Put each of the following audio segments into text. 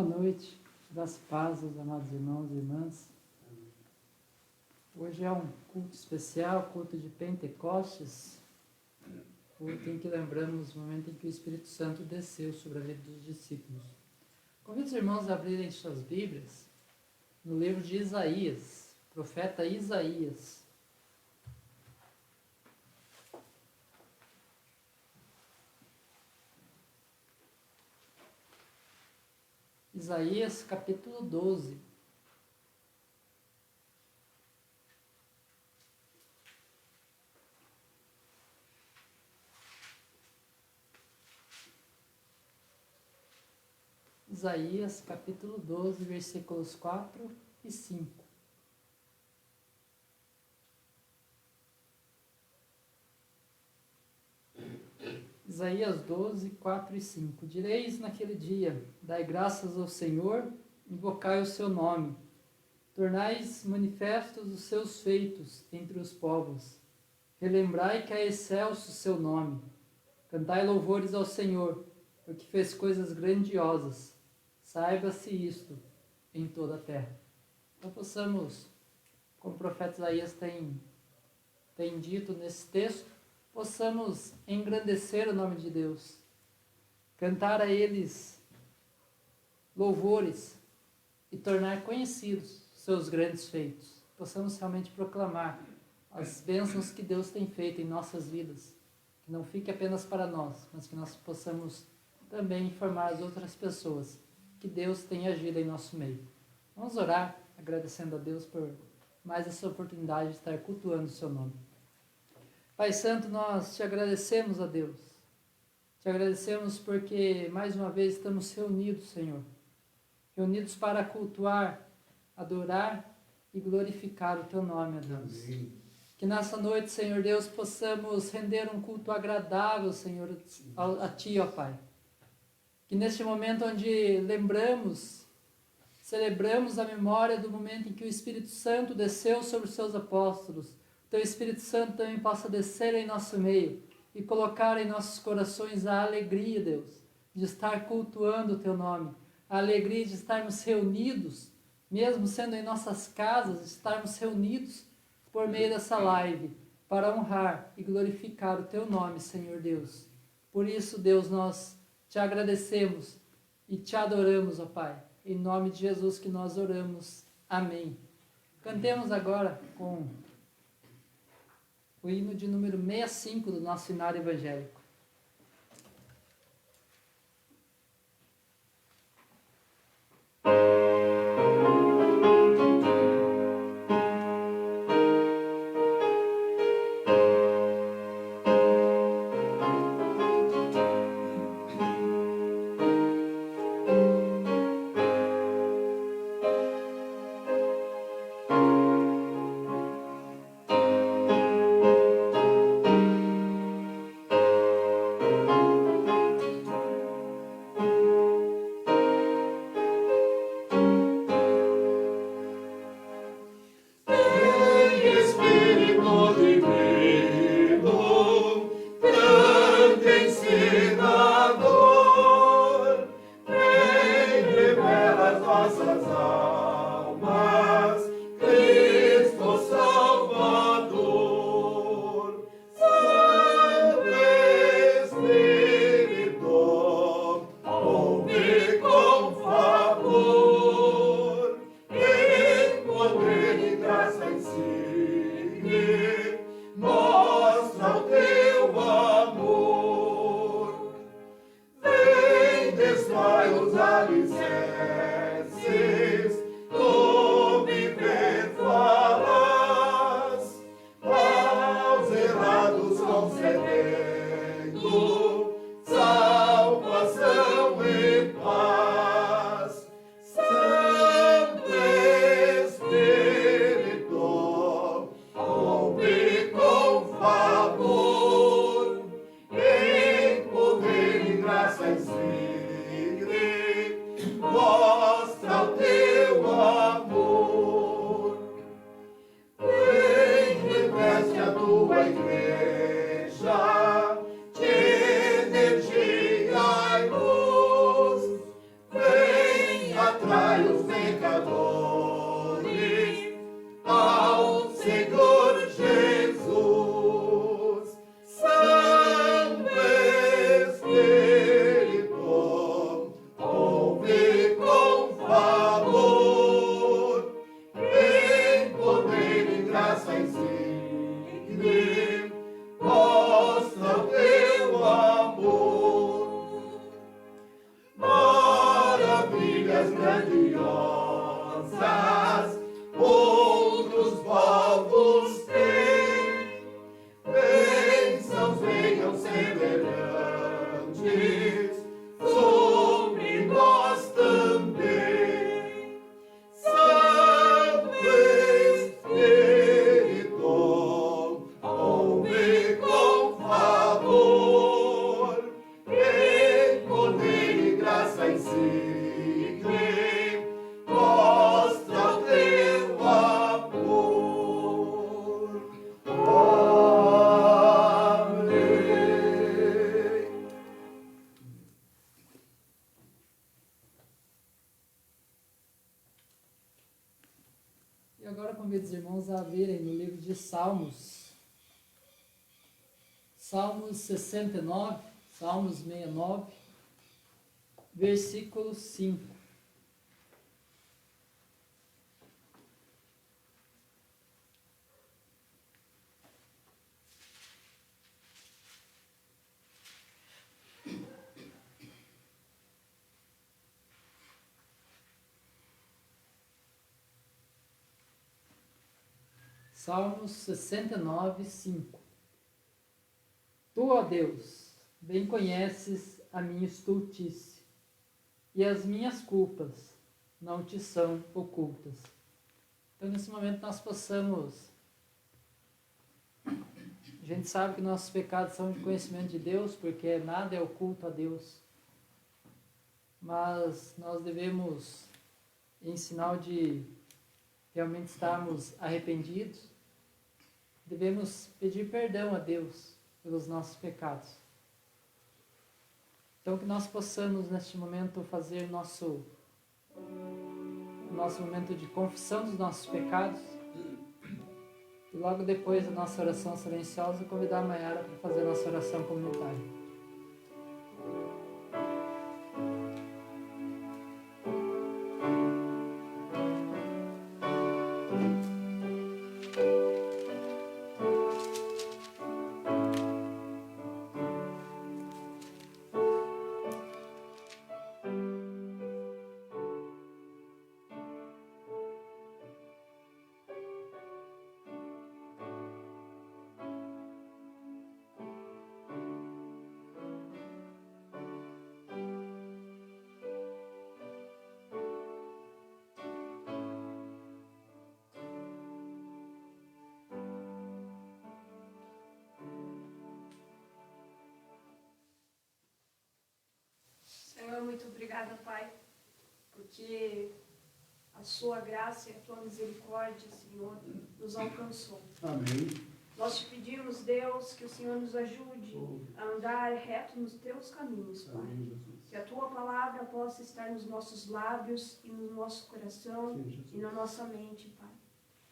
Boa noite, das pazes, amados irmãos e irmãs. Hoje é um culto especial, culto de Pentecostes, culto em que lembramos o momento em que o Espírito Santo desceu sobre a vida dos discípulos. Convido os irmãos a abrirem suas Bíblias no livro de Isaías, profeta Isaías. Isaías capítulo 12. Isaías capítulo 12, versículos 4 e 5. Isaías 12, 4 e 5. Direis naquele dia: dai graças ao Senhor, invocai o seu nome. Tornais manifestos os seus feitos entre os povos. Relembrai que é excelso o seu nome. Cantai louvores ao Senhor, porque fez coisas grandiosas. Saiba-se isto em toda a terra. Então possamos, como o profeta Isaías tem dito nesse texto, possamos engrandecer o nome de Deus, cantar a eles louvores e tornar conhecidos seus grandes feitos. Possamos realmente proclamar as bênçãos que Deus tem feito em nossas vidas, que não fique apenas para nós, mas que nós possamos também informar as outras pessoas que Deus tem agido em nosso meio. Vamos orar agradecendo a Deus por mais essa oportunidade de estar cultuando o seu nome. Pai Santo, nós te agradecemos, a Deus. Te agradecemos porque mais uma vez estamos reunidos, Senhor. Reunidos para cultuar, adorar e glorificar o teu nome, ó Deus. Amém. Que nessa noite, Senhor Deus, possamos render um culto agradável, Senhor, a Ti, ó Pai. Que neste momento onde celebramos a memória do momento em que o Espírito Santo desceu sobre os seus apóstolos, Teu Espírito Santo também possa descer em nosso meio e colocar em nossos corações a alegria, Deus, de estar cultuando o Teu nome, a alegria de estarmos reunidos, mesmo sendo em nossas casas, estarmos reunidos por meio dessa live, para honrar e glorificar o Teu nome, Senhor Deus. Por isso, Deus, nós te agradecemos e te adoramos, ó Pai. Em nome de Jesus que nós oramos. Amém. Cantemos agora com o hino de número 65 do nosso hinário evangélico. convido os irmãos a abrirem no livro de Salmos. Salmos 69, Salmos 69, versículo 5. Salmos 69, 5. Tu, ó Deus, bem conheces a minha estultice, e as minhas culpas não te são ocultas. Então, nesse momento, nós possamos... A gente sabe que nossos pecados são de conhecimento de Deus, porque nada é oculto a Deus. Mas nós devemos, em sinal de realmente estarmos arrependidos, devemos pedir perdão a Deus pelos nossos pecados. Então, que nós possamos, neste momento, fazer nosso momento de confissão dos nossos pecados. E logo depois da nossa oração silenciosa, convidar a Maiara para fazer a nossa oração comunitária. Senhor, muito obrigada, Pai, porque a sua graça e a tua misericórdia, Senhor, nos alcançou. Amém. Nós te pedimos, Deus, que o Senhor nos ajude a andar reto nos teus caminhos, Pai. Amém, Jesus. Que a tua palavra possa estar nos nossos lábios e no nosso coração e na nossa mente, Pai.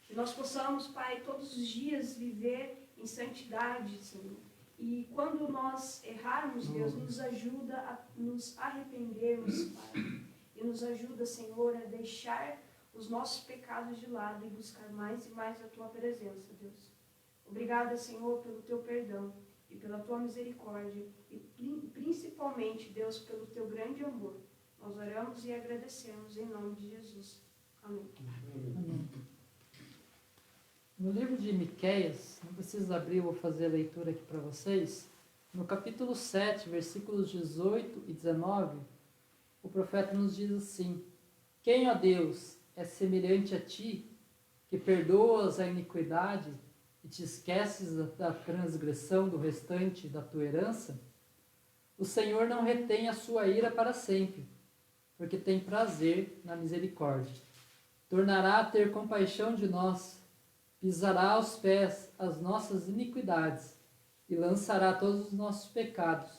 Que nós possamos, Pai, todos os dias viver em santidade, Senhor. E quando nós errarmos, Deus, nos ajuda a nos arrependermos, Pai. E nos ajuda, Senhor, a deixar os nossos pecados de lado e buscar mais e mais a tua presença, Deus. Obrigada, Senhor, pelo teu perdão e pela tua misericórdia. E principalmente, Deus, pelo teu grande amor. Nós oramos e agradecemos em nome de Jesus. Amém. Amém. No livro de Miqueias, não precisa abrir, eu vou fazer a leitura aqui para vocês. No capítulo 7, versículos 18 e 19, o profeta nos diz assim: Quem, ó Deus, é semelhante a ti, que perdoas a iniquidade e te esqueces da transgressão do restante da tua herança? O Senhor não retém a sua ira para sempre, porque tem prazer na misericórdia. Tornará a ter compaixão de nós, pisará aos pés as nossas iniquidades e lançará todos os nossos pecados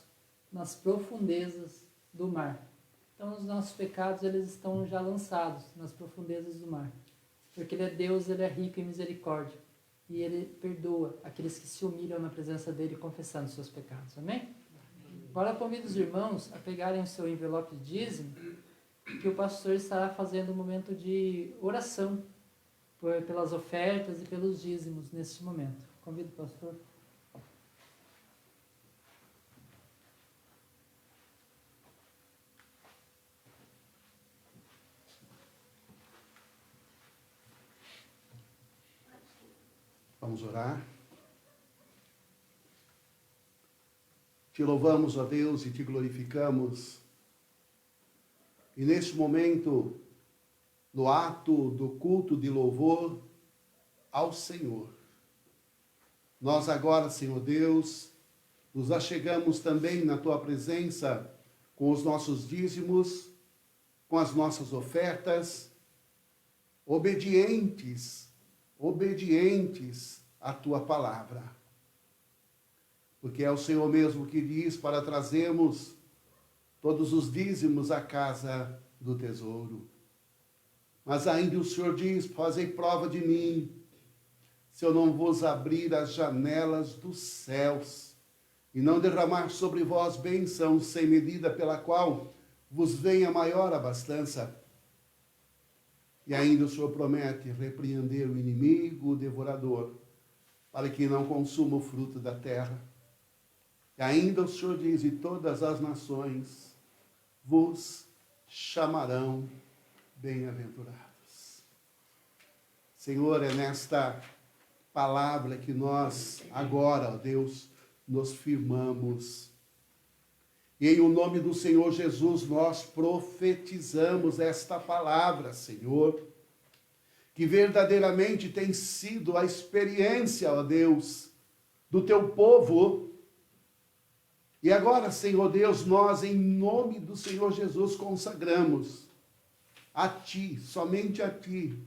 nas profundezas do mar. Então, os nossos pecados, eles estão já lançados nas profundezas do mar. Porque Ele é Deus, Ele é rico em misericórdia. E Ele perdoa aqueles que se humilham na presença dEle, confessando seus pecados. Amém? Agora, convido os irmãos a pegarem o seu envelope de dízimo, que o pastor estará fazendo um momento de oração pelas ofertas e pelos dízimos neste momento. Convido o pastor. Vamos orar. Te louvamos, ó Deus, e te glorificamos. E neste momento, no ato do culto de louvor ao Senhor, nós agora, Senhor Deus, nos achegamos também na Tua presença com os nossos dízimos, com as nossas ofertas, obedientes à Tua palavra. Porque é o Senhor mesmo que diz para trazermos todos os dízimos à casa do tesouro. Mas ainda o Senhor diz, fazei prova de mim, se eu não vos abrir as janelas dos céus, e não derramar sobre vós bênção sem medida, pela qual vos venha maior abastança. E ainda o Senhor promete repreender o inimigo, o devorador, para que não consuma o fruto da terra. E ainda o Senhor diz, e todas as nações vos chamarão bem-aventurados. Senhor, é nesta palavra que nós agora, ó Deus, nos firmamos. E em o nome do Senhor Jesus, nós profetizamos esta palavra, Senhor, que verdadeiramente tem sido a experiência, ó Deus, do teu povo. E agora, Senhor Deus, nós, em nome do Senhor Jesus, consagramos a Ti, somente a Ti,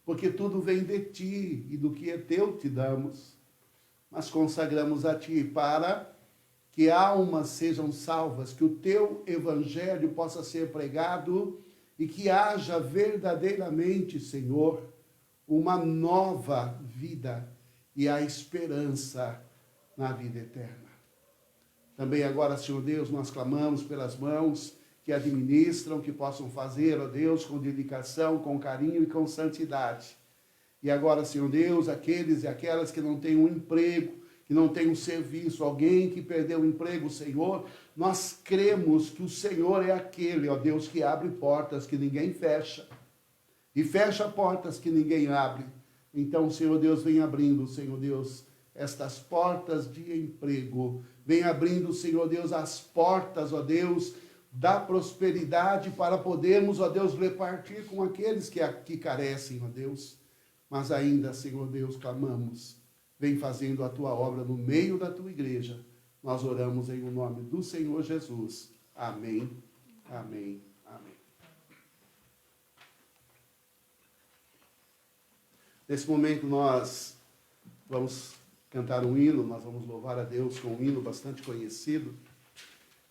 porque tudo vem de Ti e do que é Teu te damos. Mas consagramos a Ti para que almas sejam salvas, que o Teu Evangelho possa ser pregado e que haja verdadeiramente, Senhor, uma nova vida e a esperança na vida eterna. Também agora, Senhor Deus, nós clamamos pelas mãos que administram, que possam fazer, ó Deus, com dedicação, com carinho e com santidade. E agora, Senhor Deus, aqueles e aquelas que não têm um emprego, que não têm um serviço, alguém que perdeu o emprego, Senhor, nós cremos que o Senhor é aquele, ó Deus, que abre portas que ninguém fecha, e fecha portas que ninguém abre. Então, Senhor Deus, vem abrindo, Senhor Deus, estas portas de emprego, vem abrindo, Senhor Deus, as portas, ó Deus, da prosperidade para podermos, ó Deus, repartir com aqueles que carecem, ó Deus. Mas ainda, Senhor Deus, clamamos, vem fazendo a tua obra no meio da tua igreja. Nós oramos em o nome do Senhor Jesus. Amém, amém, amém. Nesse momento nós vamos cantar um hino, nós vamos louvar a Deus com um hino bastante conhecido.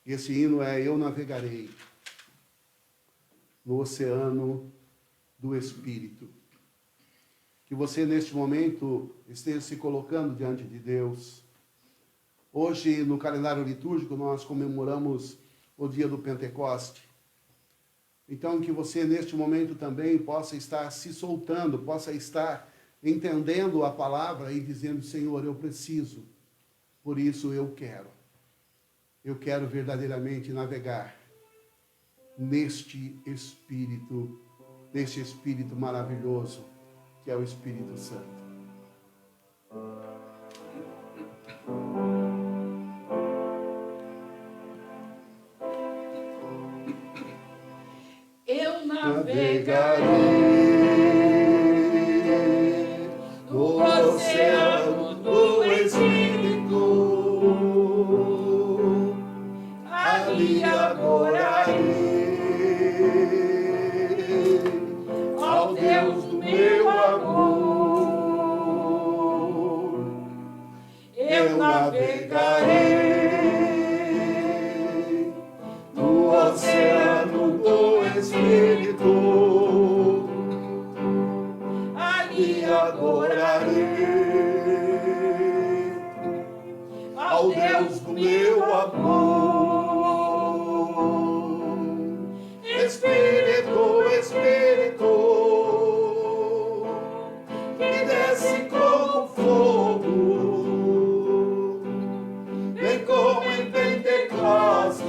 E esse hino é Eu Navegarei no Oceano do Espírito. Que você, neste momento, esteja se colocando diante de Deus. Hoje, no calendário litúrgico, nós comemoramos o dia do Pentecoste. Então, que você, neste momento, também possa estar se soltando, possa estar entendendo a palavra e dizendo, Senhor, eu preciso, por isso eu quero. Eu quero verdadeiramente navegar neste Espírito maravilhoso, que é o Espírito Santo. Eu navegarei no oceano do Espírito, ali adorarei ao Deus do meu amor. Eu navegarei no oceano do Espírito, ali adorarei ao Deus do meu amor. Espírito, Espírito, que desce como fogo, vem como em Pentecoste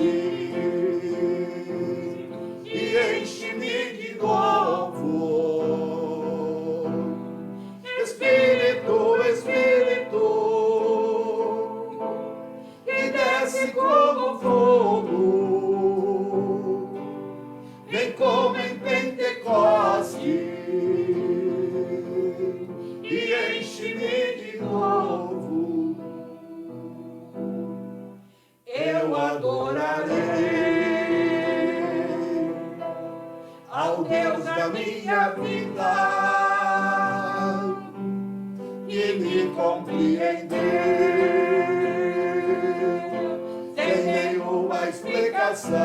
e enche-me de novo. Espírito, Espírito, que desce como fogo, vem como em Pentecoste e enche-me de novo. Eu adorarei ao Deus da minha vida, que me compreendeu sem nenhuma explicação.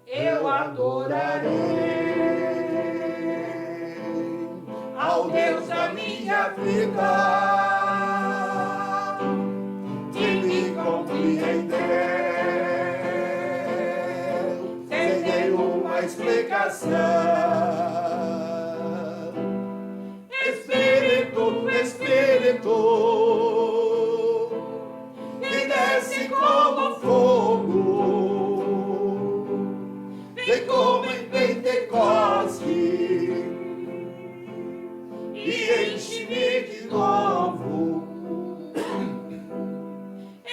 Eu adorarei coração. Espírito, Espírito, que desce como fogo, vem como em Pentecoste e enche-me de novo.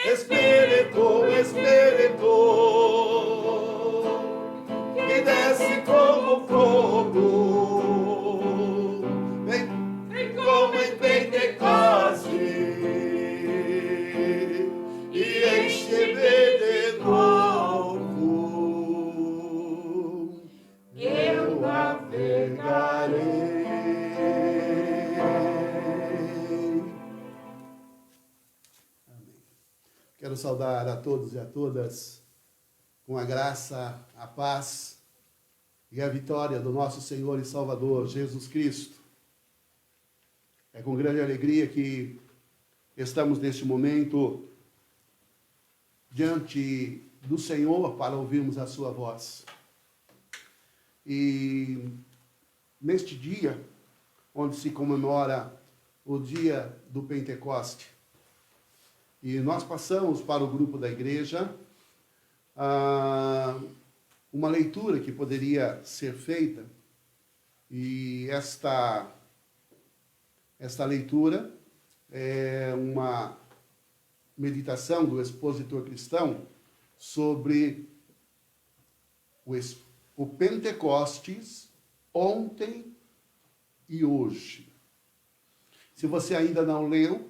Espírito, Espírito, que desce como fogo, vem como em Pentecoste e enche-me de novo. Eu navegarei. Quero saudar a todos e a todas com a graça, a paz e a vitória do nosso Senhor e Salvador, Jesus Cristo. É com grande alegria que estamos neste momento diante do Senhor para ouvirmos a sua voz. E neste dia, onde se comemora o dia do Pentecoste, e nós passamos para o grupo da igreja uma leitura que poderia ser feita, e esta leitura é uma meditação do expositor cristão sobre o Pentecostes ontem e hoje. Se você ainda não leu,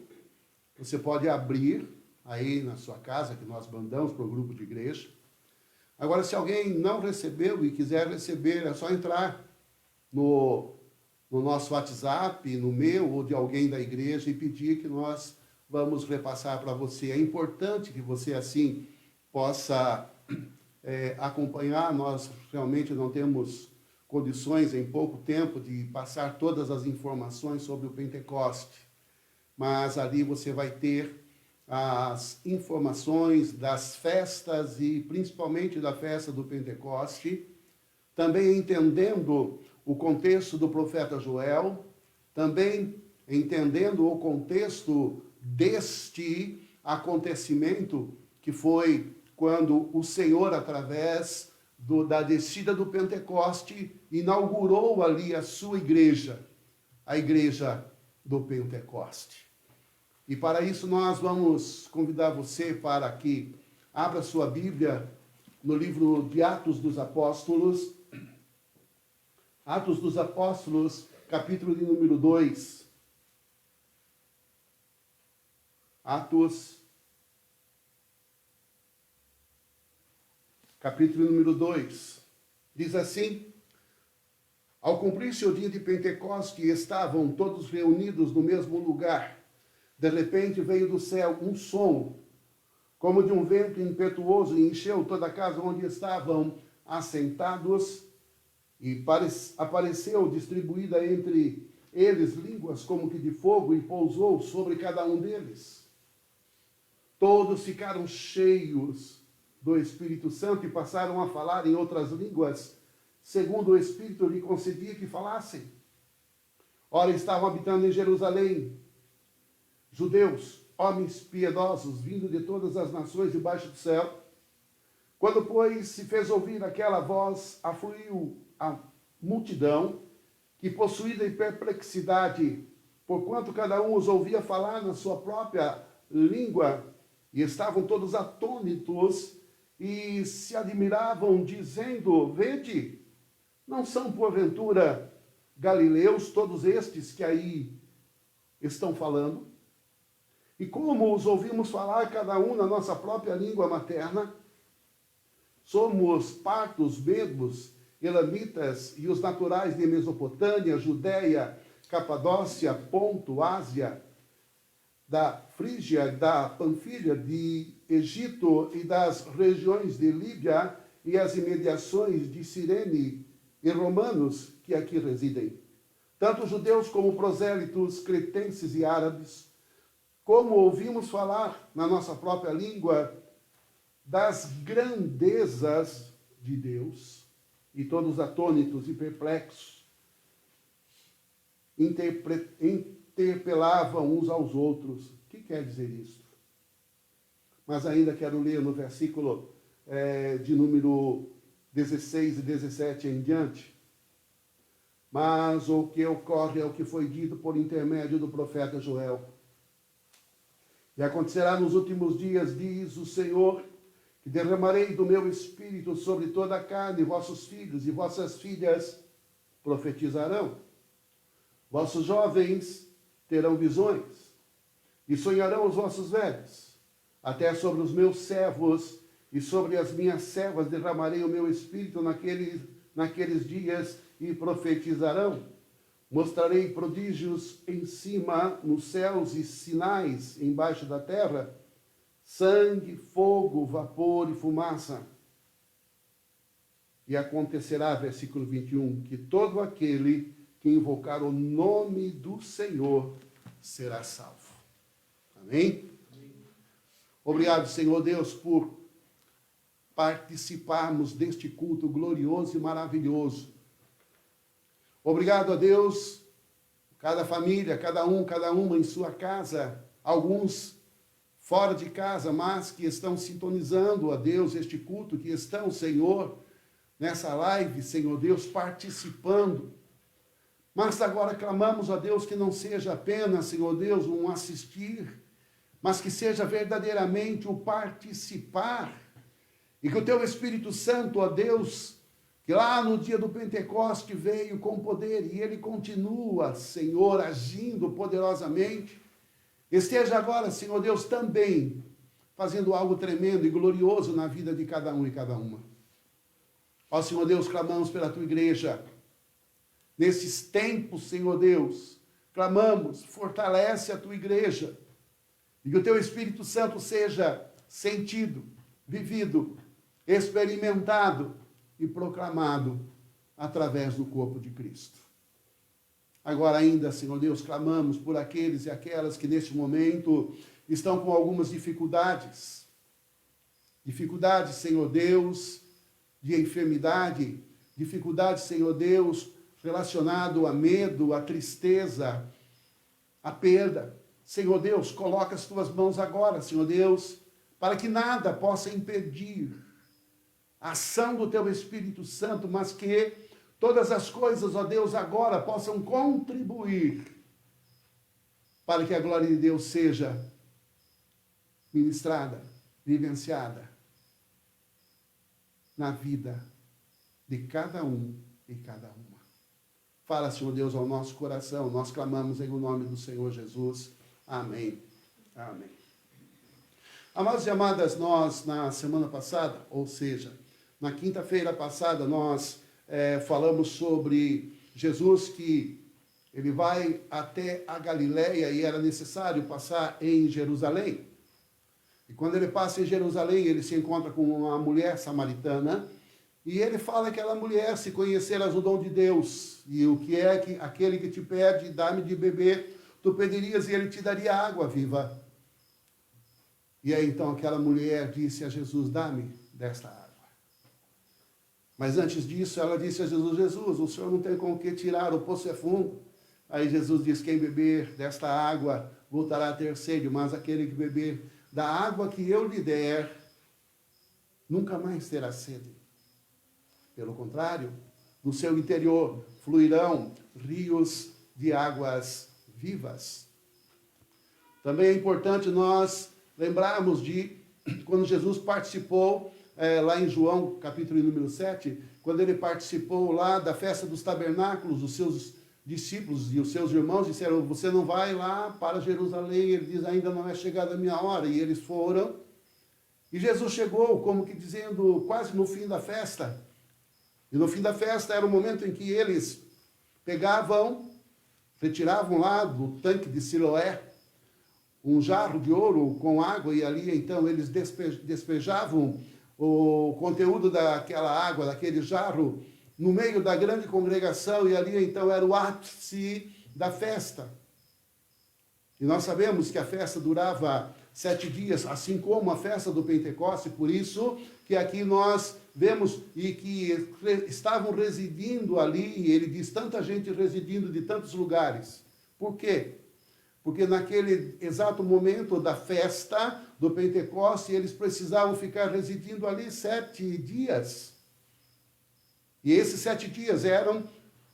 você pode abrir aí na sua casa, que nós mandamos para o grupo de igreja. Agora, se alguém não recebeu e quiser receber, é só entrar no nosso WhatsApp, no meu ou de alguém da igreja, e pedir que nós vamos repassar para você. É importante que você, assim, possa acompanhar. Nós realmente não temos condições, em pouco tempo, de passar todas as informações sobre o Pentecoste. Mas ali você vai ter as informações das festas e principalmente da festa do Pentecoste, também entendendo o contexto do profeta Joel, também entendendo o contexto deste acontecimento que foi quando o Senhor, através da descida do Pentecoste, inaugurou ali a sua igreja, a igreja do Pentecoste. E para isso nós vamos convidar você para que abra sua Bíblia no livro de Atos dos Apóstolos. Atos dos Apóstolos, capítulo de número 2. Atos, capítulo número 2. Diz assim: ao cumprir-se o dia de Pentecoste, estavam todos reunidos no mesmo lugar. De repente veio do céu um som, como de um vento impetuoso, e encheu toda a casa onde estavam assentados, e apareceu distribuída entre eles línguas como que de fogo, e pousou sobre cada um deles. Todos ficaram cheios do Espírito Santo e passaram a falar em outras línguas, segundo o Espírito lhe concedia que falassem. Ora, estavam habitando em Jerusalém judeus, homens piedosos, vindo de todas as nações debaixo do céu. Quando, pois, se fez ouvir aquela voz, afluiu a multidão, que, possuída em perplexidade, porquanto cada um os ouvia falar na sua própria língua, e estavam todos atônitos, e se admiravam, dizendo: vede, não são porventura galileus todos estes que aí estão falando? E como os ouvimos falar cada um na nossa própria língua materna? Somos partos, medos, elamitas e os naturais de Mesopotâmia, Judéia, Capadócia, Ponto, Ásia, da Frígia, da Panfilha, de Egito e das regiões de Líbia e as imediações de Cirene, e romanos que aqui residem, tanto judeus como prosélitos, cretenses e árabes. Como ouvimos falar na nossa própria língua das grandezas de Deus e todos atônitos e perplexos, interpelavam uns aos outros. O que quer dizer isso? Mas ainda quero ler no versículo de número 16 e 17 em diante. Mas o que ocorre é o que foi dito por intermédio do profeta Joel. E acontecerá nos últimos dias, diz o Senhor, que derramarei do meu espírito sobre toda a carne, e vossos filhos e vossas filhas profetizarão. Vossos jovens terão visões, e sonharão os vossos velhos. Até sobre os meus servos e sobre as minhas servas derramarei o meu espírito naqueles dias, e profetizarão. Mostrarei prodígios em cima, nos céus, e sinais embaixo da terra, sangue, fogo, vapor e fumaça. E acontecerá, versículo 21, que todo aquele que invocar o nome do Senhor será salvo. Amém? Obrigado, Senhor Deus, por participarmos deste culto glorioso e maravilhoso. Obrigado a Deus, cada família, cada uma em sua casa, alguns fora de casa, mas que estão sintonizando a Deus este culto, que estão, Senhor, nessa live, Senhor Deus, participando. Mas agora clamamos a Deus que não seja apenas, Senhor Deus, um assistir, mas que seja verdadeiramente o participar. E que o Teu Espírito Santo, ó Deus, que lá no dia do Pentecoste veio com poder e Ele continua, Senhor, agindo poderosamente, esteja agora, Senhor Deus, também fazendo algo tremendo e glorioso na vida de cada um e cada uma. Ó Senhor Deus, clamamos pela Tua igreja. Nesses tempos, Senhor Deus, clamamos, fortalece a Tua igreja. E que o Teu Espírito Santo seja sentido, vivido, experimentado e proclamado através do corpo de Cristo. Agora ainda, Senhor Deus, clamamos por aqueles e aquelas que neste momento estão com algumas dificuldades. Dificuldades, Senhor Deus, de enfermidade, dificuldades, Senhor Deus, relacionado a medo, a tristeza, a perda. Senhor Deus, coloca as Tuas mãos agora, Senhor Deus, para que nada possa impedir a ação do Teu Espírito Santo, mas que todas as coisas, ó Deus, agora possam contribuir para que a glória de Deus seja ministrada, vivenciada na vida de cada um e cada uma. Fala, Senhor Deus, ao nosso coração. Nós clamamos em o nome do Senhor Jesus. Amém. Amém. Amados e amadas, nós na semana passada, ou seja, na quinta-feira passada, nós falamos sobre Jesus, que ele vai até a Galileia e era necessário passar em Jerusalém. E quando ele passa em Jerusalém, ele se encontra com uma mulher samaritana e ele fala que aquela mulher, se conheceras o dom de Deus e o que é que aquele que te pede, dá-me de beber, tu pedirias e ele te daria água viva. E aí então aquela mulher disse a Jesus, dá-me desta água. Mas antes disso, ela disse a Jesus, Jesus, o Senhor não tem com o que tirar, o poço é fundo. Aí Jesus diz, quem beber desta água voltará a ter sede, mas aquele que beber da água que eu lhe der, nunca mais terá sede. Pelo contrário, no seu interior fluirão rios de águas vivas. Também é importante nós lembrarmos de quando Jesus participou lá em João, capítulo número 7, quando ele participou lá da festa dos tabernáculos, os seus discípulos e os seus irmãos disseram, você não vai lá para Jerusalém? Ele diz, ainda não é chegada a minha hora. E eles foram. E Jesus chegou, como que dizendo, quase no fim da festa. E no fim da festa era o momento em que eles pegavam, retiravam lá do tanque de Siloé, um jarro de ouro com água, e ali então eles despejavam o conteúdo daquela água, daquele jarro, no meio da grande congregação, e ali então era o ápice da festa. E nós sabemos que a festa durava 7 dias, assim como a festa do Pentecoste, por isso que aqui nós vemos e que estavam residindo ali, e ele diz, tanta gente residindo de tantos lugares. Por quê? Porque naquele exato momento da festa do Pentecoste, eles precisavam ficar residindo ali 7 dias. E esses 7 dias eram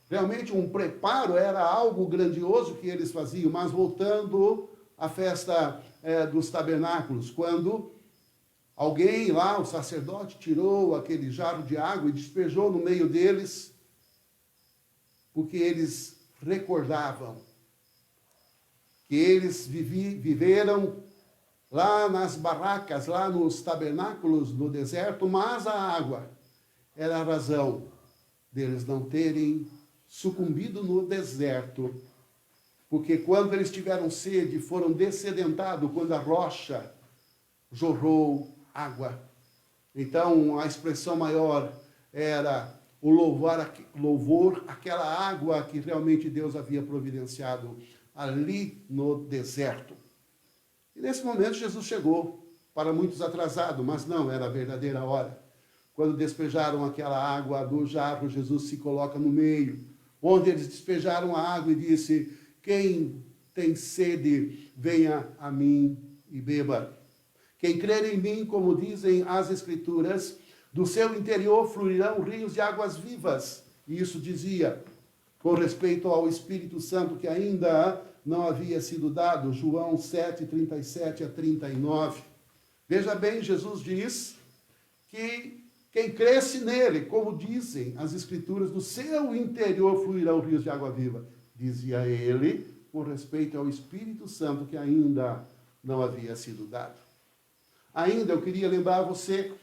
realmente um preparo, era algo grandioso que eles faziam. Mas voltando à festa dos tabernáculos, quando alguém lá, o sacerdote, tirou aquele jarro de água e despejou no meio deles, porque eles recordavam que eles viveram lá nas barracas, lá nos tabernáculos no deserto, mas a água era a razão deles não terem sucumbido no deserto. Porque quando eles tiveram sede, foram dessedentados, quando a rocha jorrou água. Então, a expressão maior era o louvor àquela água que realmente Deus havia providenciado ali no deserto. E nesse momento Jesus chegou, para muitos atrasado, mas não, era a verdadeira hora. Quando despejaram aquela água do jarro, Jesus se coloca no meio, onde eles despejaram a água e disse, quem tem sede, venha a mim e beba. Quem crer em mim, como dizem as Escrituras, do seu interior fluirão rios de águas vivas. E isso dizia com respeito ao Espírito Santo que ainda não havia sido dado, João 7, 37 a 39. Veja bem, Jesus diz que quem cresce nele, como dizem as Escrituras, do seu interior fluirão rios de água viva. Dizia ele, com respeito ao Espírito Santo que ainda não havia sido dado. Ainda eu queria lembrar você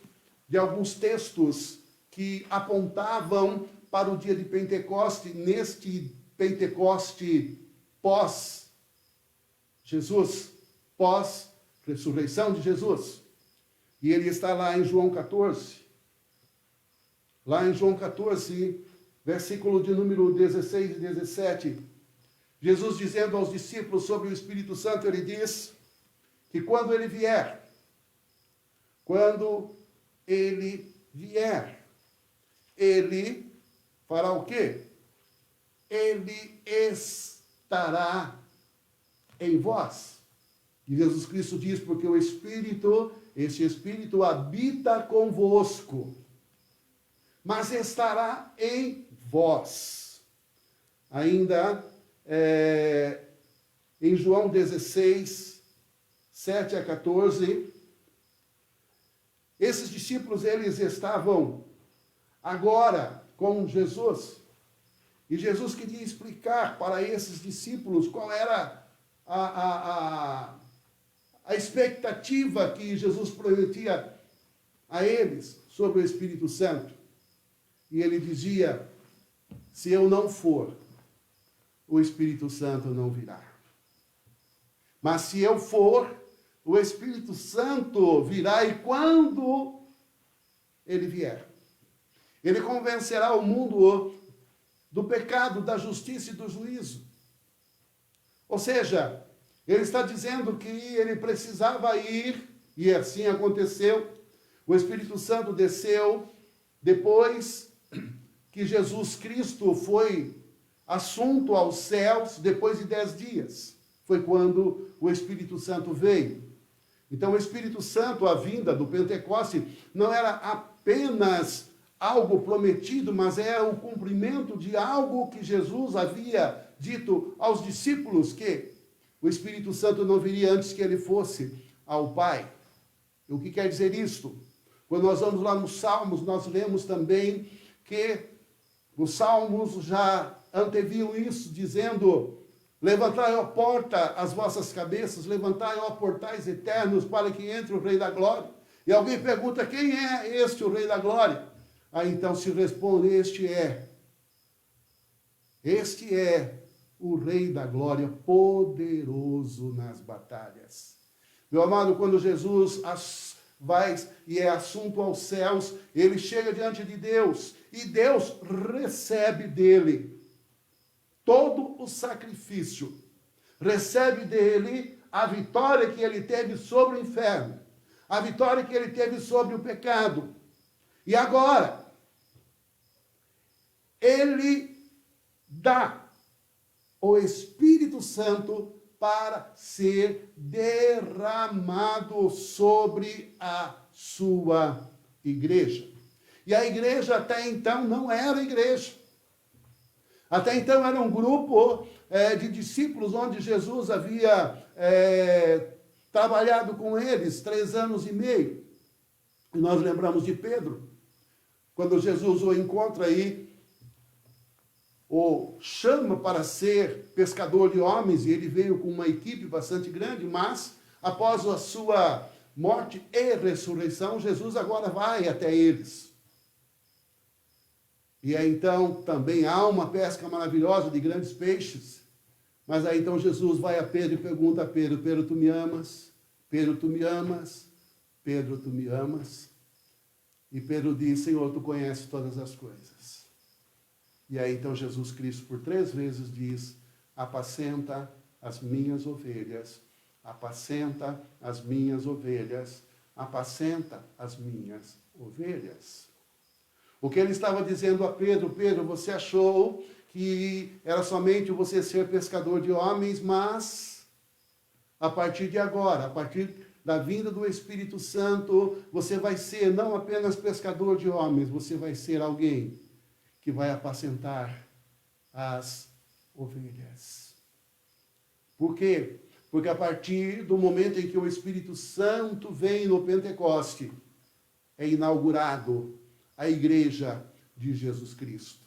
de alguns textos que apontavam para o dia de Pentecoste, neste Pentecoste pós-Jesus, pós-ressurreição de Jesus. E ele está lá em João 14. Lá em João 14, versículo de número 16 e 17, Jesus dizendo aos discípulos sobre o Espírito Santo, ele diz que quando ele vier, ele fará o quê? Ele estará em vós. E Jesus Cristo diz, porque esse Espírito habita convosco, mas estará em vós. Ainda em João 16, 7 a 14, esses discípulos, eles estavam agora com Jesus, e Jesus queria explicar para esses discípulos qual era a expectativa que Jesus prometia a eles sobre o Espírito Santo. E ele dizia, se eu não for, o Espírito Santo não virá. Mas se eu for, o Espírito Santo virá, e quando ele vier, ele convencerá o mundo do pecado, da justiça e do juízo. Ou seja, ele está dizendo que ele precisava ir, e assim aconteceu. O Espírito Santo desceu depois que Jesus Cristo foi assunto aos céus, depois de 10 dias. Foi quando o Espírito Santo veio. Então, o Espírito Santo, a vinda do Pentecoste, não era apenas algo prometido, mas era o cumprimento de algo que Jesus havia dito aos discípulos, que o Espírito Santo não viria antes que ele fosse ao Pai. O que quer dizer isto? Quando nós vamos lá nos Salmos, nós lemos também que os Salmos já anteviam isso, dizendo: levantai, ó porta, as vossas cabeças, levantai, ó portais eternos, para que entre o Rei da Glória. E alguém pergunta, quem é este, o Rei da Glória? Aí então se responde, este é o Rei da Glória, poderoso nas batalhas. Meu amado, quando Jesus vai e é assunto aos céus, ele chega diante de Deus, e Deus recebe dele todo o sacrifício, recebe dele a vitória que ele teve sobre o inferno, a vitória que ele teve sobre o pecado. E agora, ele dá o Espírito Santo para ser derramado sobre a sua igreja. E a igreja até então não era igreja. Até então era um grupo de discípulos onde Jesus havia trabalhado com eles 3 anos e meio. E nós lembramos de Pedro, quando Jesus o encontra aí, o chama para ser pescador de homens, e ele veio com uma equipe bastante grande, mas após a sua morte e ressurreição, Jesus agora vai até eles. E aí então também há uma pesca maravilhosa de grandes peixes. Mas aí então Jesus vai a Pedro e pergunta a Pedro: Pedro, tu me amas? Pedro, tu me amas? Pedro, tu me amas? E Pedro diz: Senhor, tu conheces todas as coisas. E aí então Jesus Cristo por 3 vezes diz: apacenta as minhas ovelhas, apacenta as minhas ovelhas, apacenta as minhas ovelhas. O que ele estava dizendo a Pedro: Pedro, você achou que era somente você ser pescador de homens, mas a partir de agora, a partir da vinda do Espírito Santo, você vai ser não apenas pescador de homens, você vai ser alguém que vai apacentar as ovelhas. Por quê? Porque a partir do momento em que o Espírito Santo vem no Pentecoste, é inaugurado a igreja de Jesus Cristo.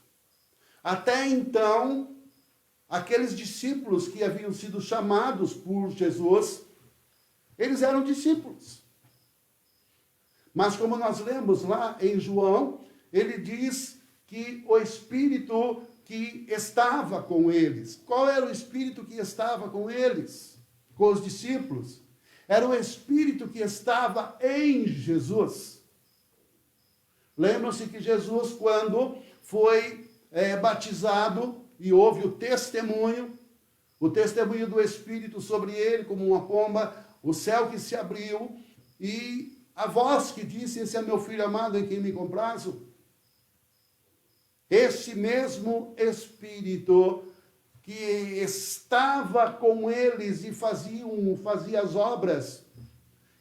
Até então, aqueles discípulos que haviam sido chamados por Jesus, eles eram discípulos. Mas como nós lemos lá em João, ele diz que o Espírito que estava com eles. Qual era o Espírito que estava com eles? Com os discípulos? Era o Espírito que estava em Jesus. Lembram-se que Jesus, quando foi batizado, e houve o testemunho do Espírito sobre ele, como uma pomba, o céu que se abriu, e a voz que disse: esse é meu filho amado em quem me comprazo. Esse mesmo Espírito que estava com eles e fazia as obras,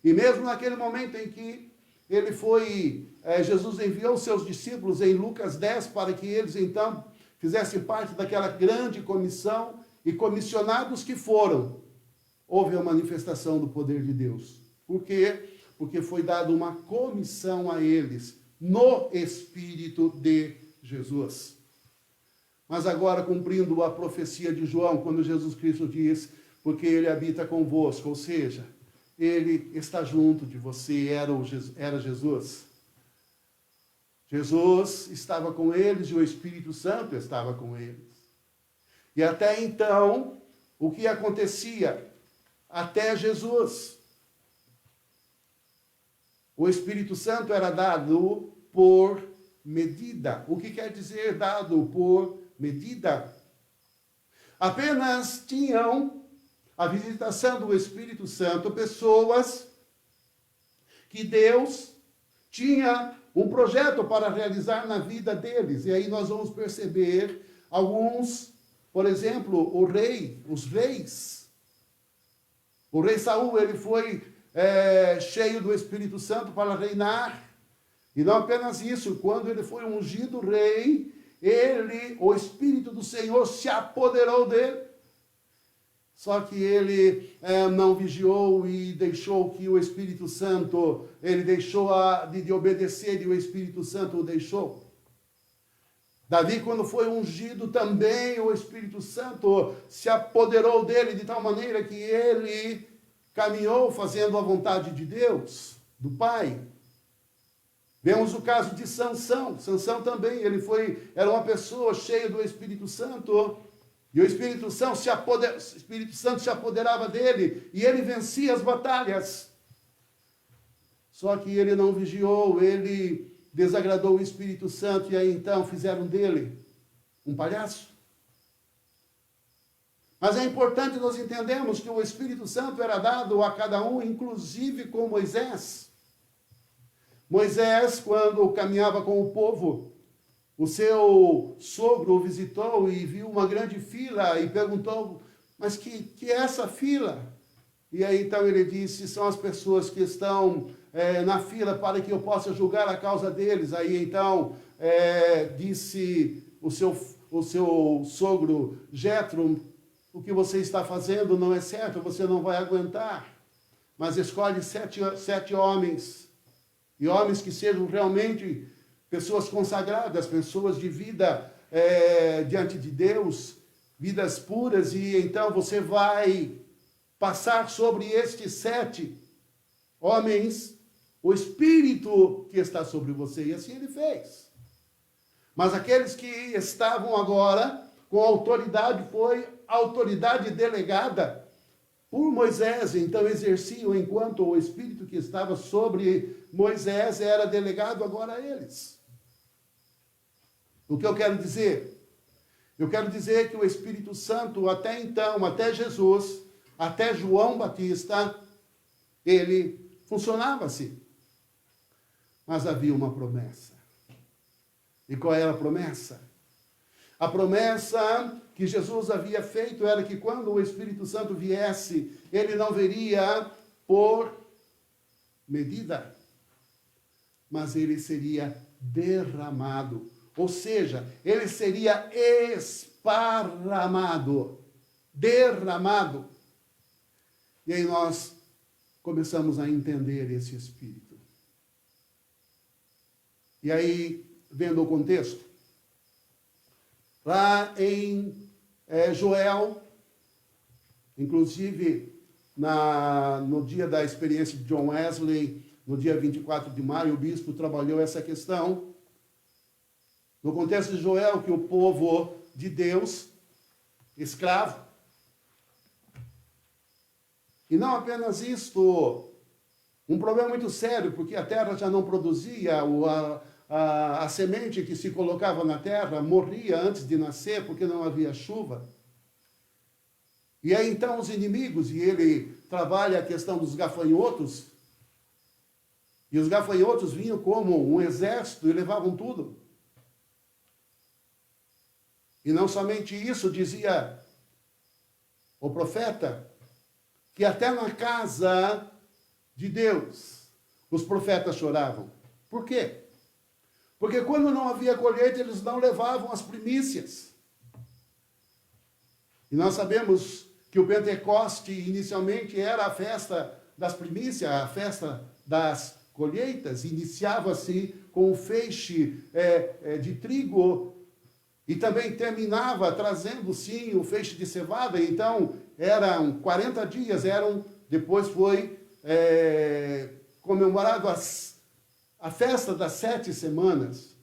e mesmo naquele momento em que ele foi, Jesus enviou seus discípulos em Lucas 10 para que eles então fizessem parte daquela grande comissão, e comissionados que foram, houve a manifestação do poder de Deus. Por quê? Porque foi dada uma comissão a eles, no Espírito de Jesus. Mas agora, cumprindo a profecia de João, quando Jesus Cristo diz: porque ele habita convosco, ou seja, ele está junto de você, era Jesus. Jesus estava com eles e o Espírito Santo estava com eles. E até então, o que acontecia? Até Jesus, o Espírito Santo era dado por medida. O que quer dizer dado por medida? Apenas tinham a visitação do Espírito Santo pessoas que Deus tinha um projeto para realizar na vida deles. E aí nós vamos perceber alguns, por exemplo, os reis. O rei Saul, ele foi cheio do Espírito Santo para reinar. E não apenas isso, quando ele foi ungido rei, o Espírito do Senhor se apoderou dele. Só que ele não vigiou e deixou que o Espírito Santo, ele deixou de obedecer e o Espírito Santo o deixou. Davi, quando foi ungido também, o Espírito Santo se apoderou dele de tal maneira que ele caminhou fazendo a vontade de Deus, do Pai. Vemos o caso de Sansão. Sansão também, era uma pessoa cheia do Espírito Santo, e o Espírito Santo se apoderava dele, e ele vencia as batalhas. Só que ele não vigiou, ele desagradou o Espírito Santo, e aí então fizeram dele um palhaço. Mas é importante nós entendermos que o Espírito Santo era dado a cada um, inclusive com Moisés. Moisés, quando caminhava com o povo, o seu sogro o visitou e viu uma grande fila e perguntou, mas que é essa fila? E aí então ele disse, são as pessoas que estão na fila para que eu possa julgar a causa deles. Aí então disse o seu sogro, Jétro, o que você está fazendo não é certo, você não vai aguentar. Mas escolhe sete homens, e homens que sejam realmente pessoas consagradas, pessoas de vida diante de Deus, vidas puras, e então você vai passar sobre estes 7 homens o Espírito que está sobre você. E assim ele fez. Mas aqueles que estavam agora com autoridade, foi autoridade delegada por Moisés, então exerciam enquanto o Espírito que estava sobre Moisés era delegado agora a eles. O que eu quero dizer? Eu quero dizer que o Espírito Santo, até então, até Jesus, até João Batista, ele funcionava assim. Mas havia uma promessa. E qual era a promessa? A promessa que Jesus havia feito era que quando o Espírito Santo viesse, ele não viria por medida, mas ele seria derramado. Ou seja, ele seria esparramado, derramado. E aí nós começamos a entender esse Espírito. E aí, vendo o contexto, lá em Joel, inclusive no dia da experiência de John Wesley, no dia 24 de maio, o bispo trabalhou essa questão. No contexto de Joel, que o povo de Deus, escravo, e não apenas isto, um problema muito sério, porque a terra já não produzia, a semente que se colocava na terra morria antes de nascer, porque não havia chuva. E aí então os inimigos, e ele trabalha a questão dos gafanhotos, e os gafanhotos vinham como um exército e levavam tudo. E não somente isso, dizia o profeta, que até na casa de Deus os profetas choravam. Por quê? Porque quando não havia colheita, eles não levavam as primícias. E nós sabemos que o Pentecoste inicialmente era a festa das primícias, a festa das colheitas. Iniciava-se com o feixe de trigo e também terminava trazendo, sim, o feixe de cevada. Então, eram 40 dias, depois foi comemorado a festa das 7 semanas,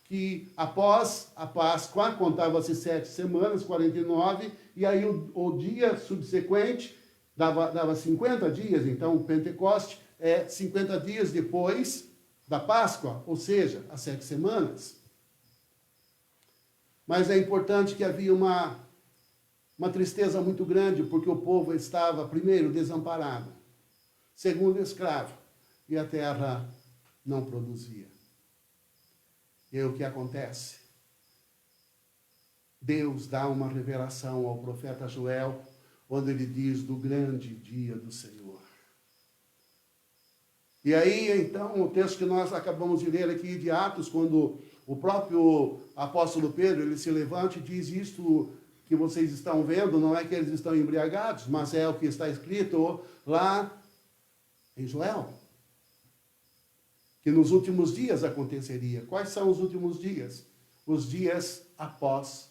que após a Páscoa contava-se 7 semanas, 49, e aí o dia subsequente dava 50 dias, então o Pentecoste é 50 dias depois da Páscoa, ou seja, as 7 semanas. Mas é importante que havia uma tristeza muito grande, porque o povo estava, primeiro, desamparado, segundo, escravo, e a terra não produzia. E aí o que acontece? Deus dá uma revelação ao profeta Joel, onde ele diz do grande dia do Senhor. E aí, então, o texto que nós acabamos de ler aqui de Atos, quando o próprio apóstolo Pedro, ele se levanta e diz isto que vocês estão vendo, não é que eles estão embriagados, mas é o que está escrito lá em Joel. Que nos últimos dias aconteceria. Quais são os últimos dias? Os dias após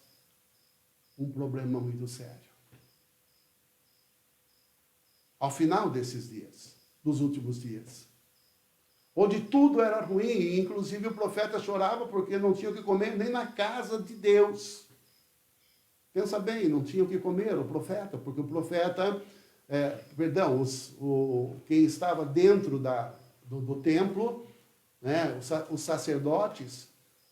um problema muito sério. Ao final desses dias, dos últimos dias, onde tudo era ruim, e inclusive o profeta chorava porque não tinha o que comer nem na casa de Deus. Pensa bem, não tinha o que comer o profeta, porque o profeta, quem estava dentro do templo, né, os sacerdotes,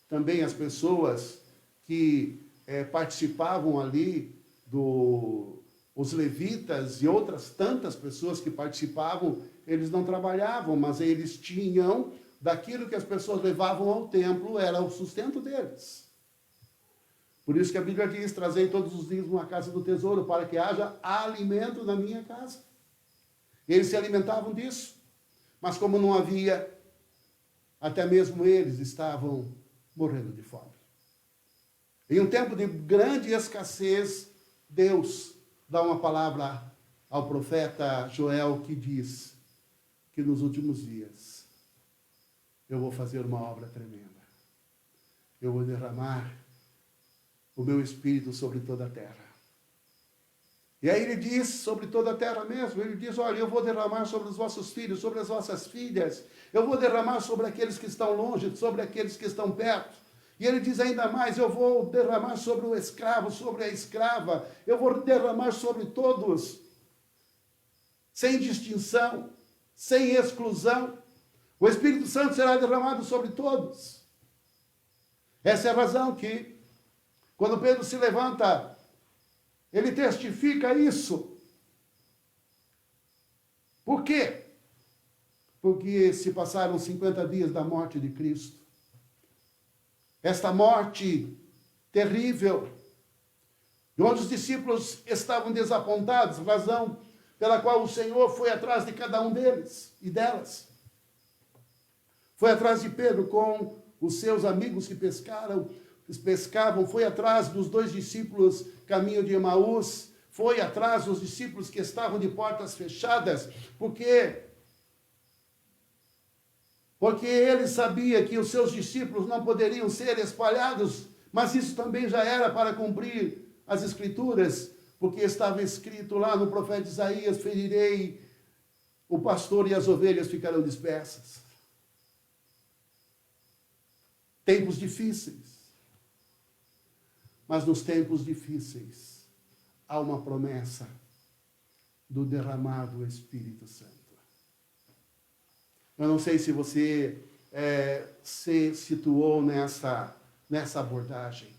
também as pessoas que participavam ali Os levitas e outras tantas pessoas que participavam, eles não trabalhavam, mas eles tinham daquilo que as pessoas levavam ao templo, era o sustento deles. Por isso que a Bíblia diz, trazei todos os dias uma casa do tesouro, para que haja alimento na minha casa. Eles se alimentavam disso, mas como não havia, até mesmo eles estavam morrendo de fome. Em um tempo de grande escassez, Deus dá uma palavra ao profeta Joel que diz que nos últimos dias eu vou fazer uma obra tremenda. Eu vou derramar o meu Espírito sobre toda a terra. E aí ele diz, sobre toda a terra mesmo, ele diz, olha, eu vou derramar sobre os vossos filhos, sobre as vossas filhas, eu vou derramar sobre aqueles que estão longe, sobre aqueles que estão perto. E ele diz ainda mais, eu vou derramar sobre o escravo, sobre a escrava, eu vou derramar sobre todos, sem distinção, sem exclusão. O Espírito Santo será derramado sobre todos. Essa é a razão que, quando Pedro se levanta, ele testifica isso. Por quê? Porque se passaram 50 dias da morte de Cristo. Esta morte terrível, onde os discípulos estavam desapontados, razão pela qual o Senhor foi atrás de cada um deles e delas. Foi atrás de Pedro com os seus amigos que pescavam, foi atrás dos 2 discípulos caminho de Emaús, foi atrás dos discípulos que estavam de portas fechadas, porque ele sabia que os seus discípulos não poderiam ser espalhados, mas isso também já era para cumprir as Escrituras, porque estava escrito lá no profeta Isaías, ferirei o pastor e as ovelhas ficarão dispersas. Tempos difíceis. Mas nos tempos difíceis, há uma promessa do derramar do Espírito Santo. Eu não sei se você se situou nessa abordagem.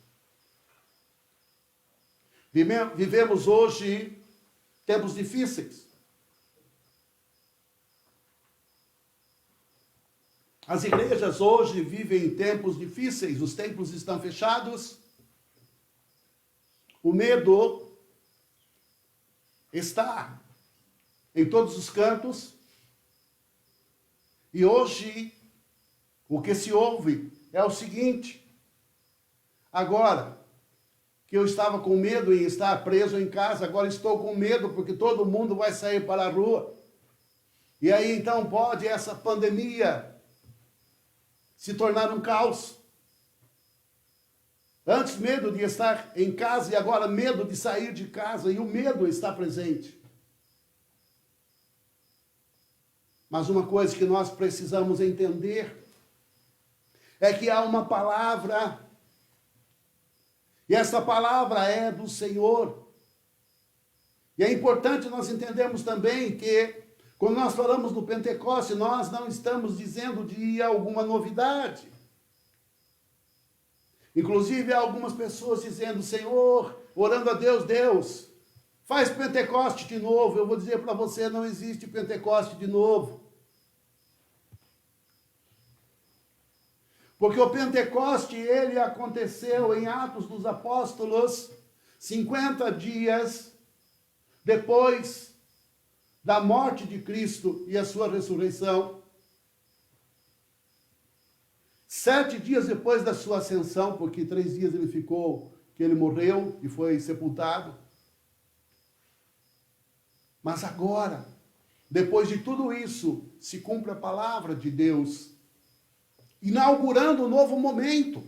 Vivemos hoje tempos difíceis. As igrejas hoje vivem tempos difíceis, os templos estão fechados. O medo está em todos os cantos. E hoje, o que se ouve é o seguinte: agora que eu estava com medo em estar preso em casa, agora estou com medo porque todo mundo vai sair para a rua. E aí então pode essa pandemia se tornar um caos. Antes medo de estar em casa e agora medo de sair de casa, e o medo está presente. Mas uma coisa que nós precisamos entender é que há uma palavra, e essa palavra é do Senhor. E é importante nós entendermos também que, quando nós falamos do Pentecoste, nós não estamos dizendo de alguma novidade. Inclusive, há algumas pessoas dizendo, Senhor, orando a Deus, Deus, faz Pentecoste de novo. Eu vou dizer para você, não existe Pentecoste de novo. Porque o Pentecoste, ele aconteceu em Atos dos Apóstolos, 50 dias depois da morte de Cristo e a sua ressurreição. 7 dias depois da sua ascensão, porque 3 dias ele ficou, que ele morreu e foi sepultado. Mas agora, depois de tudo isso, se cumpre a palavra de Deus, inaugurando um novo momento,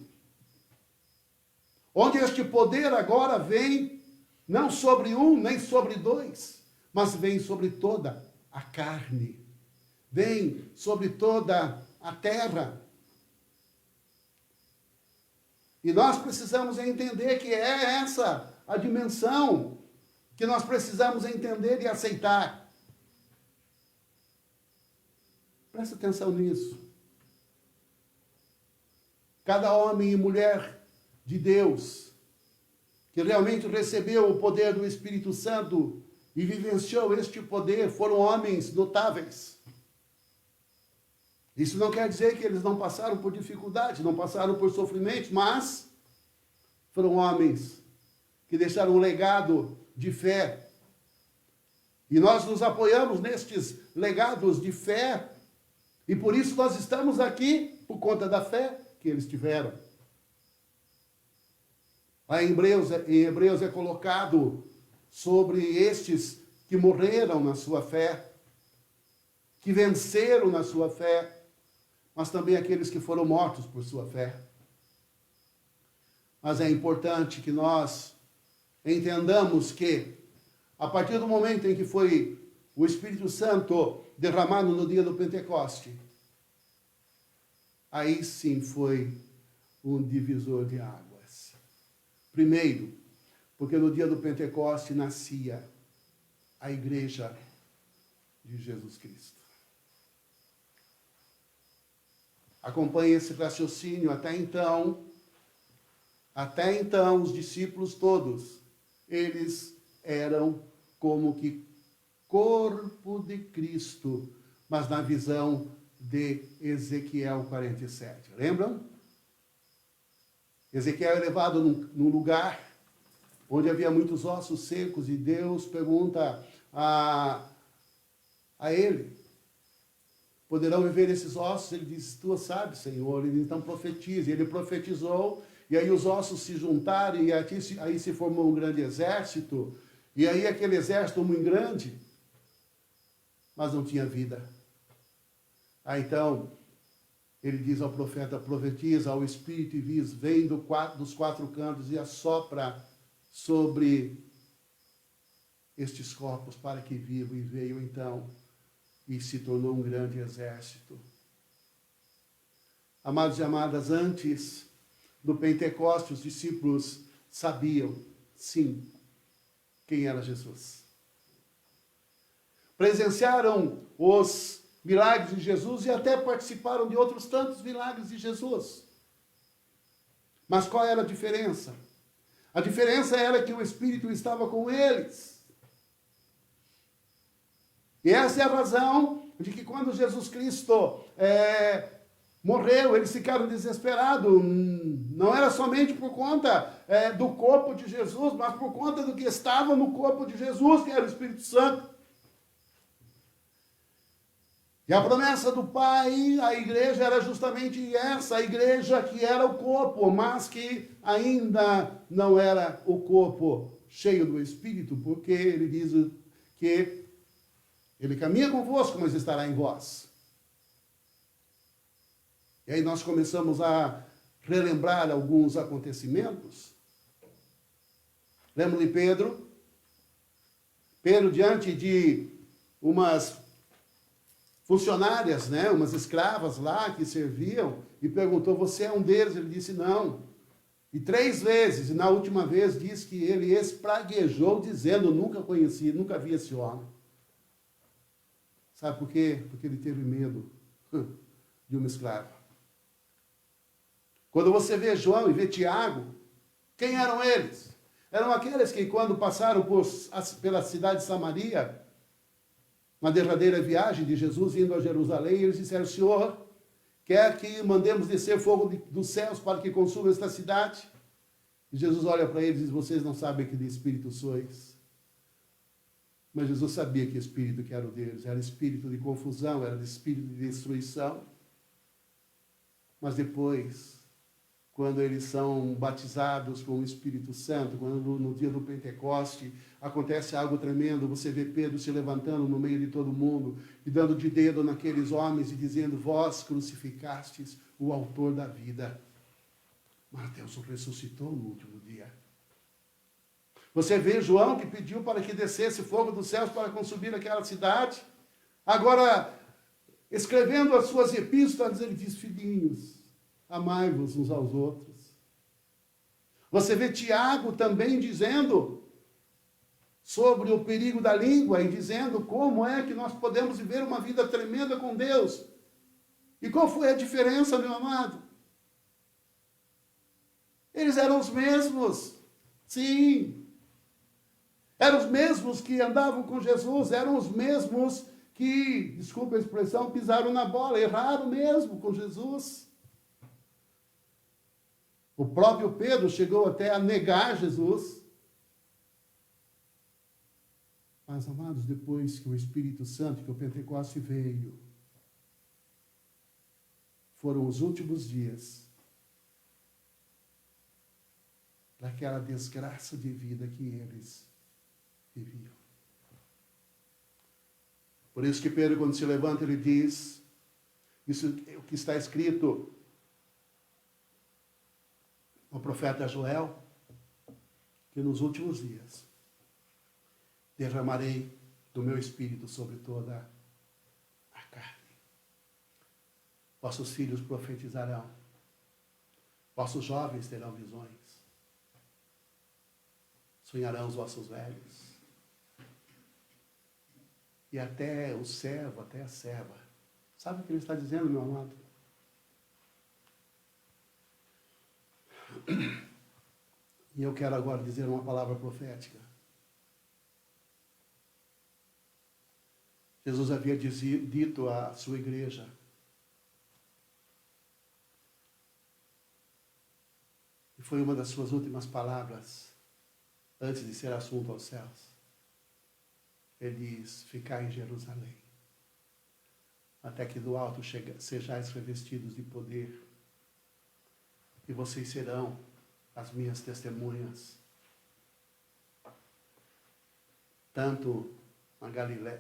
onde este poder agora vem, não sobre um, nem sobre 2, mas vem sobre toda a carne, vem sobre toda a terra. E nós precisamos entender que é essa a dimensão que nós precisamos entender e aceitar. Presta atenção nisso. Cada homem e mulher de Deus que realmente recebeu o poder do Espírito Santo e vivenciou este poder, foram homens notáveis. Isso não quer dizer que eles não passaram por dificuldades, não passaram por sofrimentos, mas foram homens que deixaram um legado de fé. E nós nos apoiamos nestes legados de fé, e por isso nós estamos aqui, por conta da fé que eles tiveram. Lá em Hebreus é colocado sobre estes que morreram na sua fé, que venceram na sua fé, mas também aqueles que foram mortos por sua fé. Mas é importante que nós entendamos que, a partir do momento em que foi o Espírito Santo derramado no dia do Pentecoste, aí sim foi um divisor de águas. Primeiro, porque no dia do Pentecoste nascia a igreja de Jesus Cristo. Acompanhe esse raciocínio. Até então, os discípulos todos, eles eram como que corpo de Cristo, mas na visão de Ezequiel 47. Lembram? Ezequiel é levado num lugar onde havia muitos ossos secos e Deus pergunta a ele: poderão viver esses ossos? Ele diz: tu sabes, Senhor. Ele então profetiza. Ele profetizou, e aí os ossos se juntaram, e aí se formou um grande exército, e aí aquele exército muito grande, mas não tinha vida. Aí então, ele diz ao profeta: profetiza ao Espírito e diz: vem dos quatro cantos e assopra sobre estes corpos para que vivam. E veio então, e se tornou um grande exército. Amados e amadas, antes do Pentecostes, os discípulos sabiam, sim, quem era Jesus. Presenciaram os milagres de Jesus e até participaram de outros tantos milagres de Jesus. Mas qual era a diferença? A diferença era que o Espírito estava com eles. E essa é a razão de que quando Jesus Cristo morreu, eles ficaram desesperados. Não era somente por conta do corpo de Jesus, mas por conta do que estava no corpo de Jesus, que era o Espírito Santo. E a promessa do Pai, a igreja, era justamente essa, a igreja que era o corpo, mas que ainda não era o corpo cheio do Espírito, porque ele diz que ele caminha convosco, mas estará em vós. E aí nós começamos a relembrar alguns acontecimentos. Lembra de Pedro? Pedro, diante de umas funcionárias, umas escravas lá que serviam, e perguntou: você é um deles? Ele disse: não. E 3 vezes, e na última vez diz que ele espraguejou, dizendo: nunca conheci, nunca vi esse homem. Sabe por quê? Porque ele teve medo de uma escrava. Quando você vê João e vê Tiago, quem eram eles? Eram aqueles que, quando passaram pela cidade de Samaria, na derradeira viagem de Jesus indo a Jerusalém, eles disseram: Senhor, quer que mandemos descer fogo dos céus para que consuma esta cidade? E Jesus olha para eles e diz: vocês não sabem que de espírito sois. Mas Jesus sabia que espírito que era o deles, era espírito de confusão, era espírito de destruição. Mas depois, quando eles são batizados com o Espírito Santo, quando no dia do Pentecoste acontece algo tremendo, você vê Pedro se levantando no meio de todo mundo e dando de dedo naqueles homens e dizendo: vós crucificastes o autor da vida, mas Deus o ressuscitou no último dia. Você vê João, que pediu para que descesse fogo dos céus para consumir aquela cidade. Agora, escrevendo as suas epístolas, ele diz: filhinhos, amai-vos uns aos outros. Você vê Tiago também dizendo sobre o perigo da língua e dizendo como é que nós podemos viver uma vida tremenda com Deus. E qual foi a diferença, meu amado? Eles eram os mesmos. Sim. Eram os mesmos que andavam com Jesus, eram os mesmos que, desculpa a expressão, pisaram na bola, erraram mesmo com Jesus. O próprio Pedro chegou até a negar Jesus. Mas, amados, depois que o Espírito Santo, que o Pentecoste veio, foram os últimos dias daquela desgraça de vida que eles viviam. Por isso que Pedro, quando se levanta, ele diz, isso é o que está escrito no profeta Joel, que nos últimos dias derramarei do meu Espírito sobre toda a carne. Vossos filhos profetizarão, vossos jovens terão visões, sonharão os vossos velhos, e até o servo, até a serva. Sabe o que ele está dizendo, meu amado? E eu quero agora dizer uma palavra profética. Jesus havia dito à sua igreja, e foi uma das suas últimas palavras, antes de ser assunto aos céus. Ele diz, ficai em Jerusalém, até que do alto sejais revestidos de poder, e vocês serão as minhas testemunhas, tanto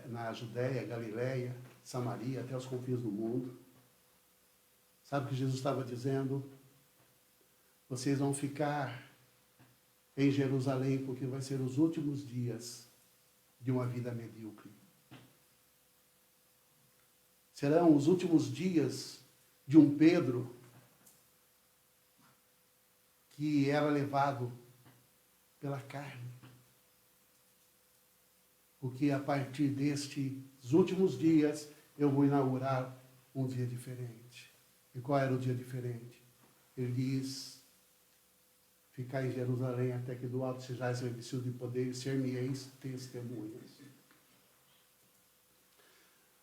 na Judéia, Galiléia, Samaria, até os confins do mundo. Sabe o que Jesus estava dizendo? Vocês vão ficar em Jerusalém, porque vai ser os últimos dias de uma vida medíocre. Serão os últimos dias de um Pedro que era levado pela carne. Porque a partir destes últimos dias, eu vou inaugurar um dia diferente. E qual era o dia diferente? Ele diz, ficai em Jerusalém até que do alto sejais revestidos de poder e ser-me-eis testemunhas.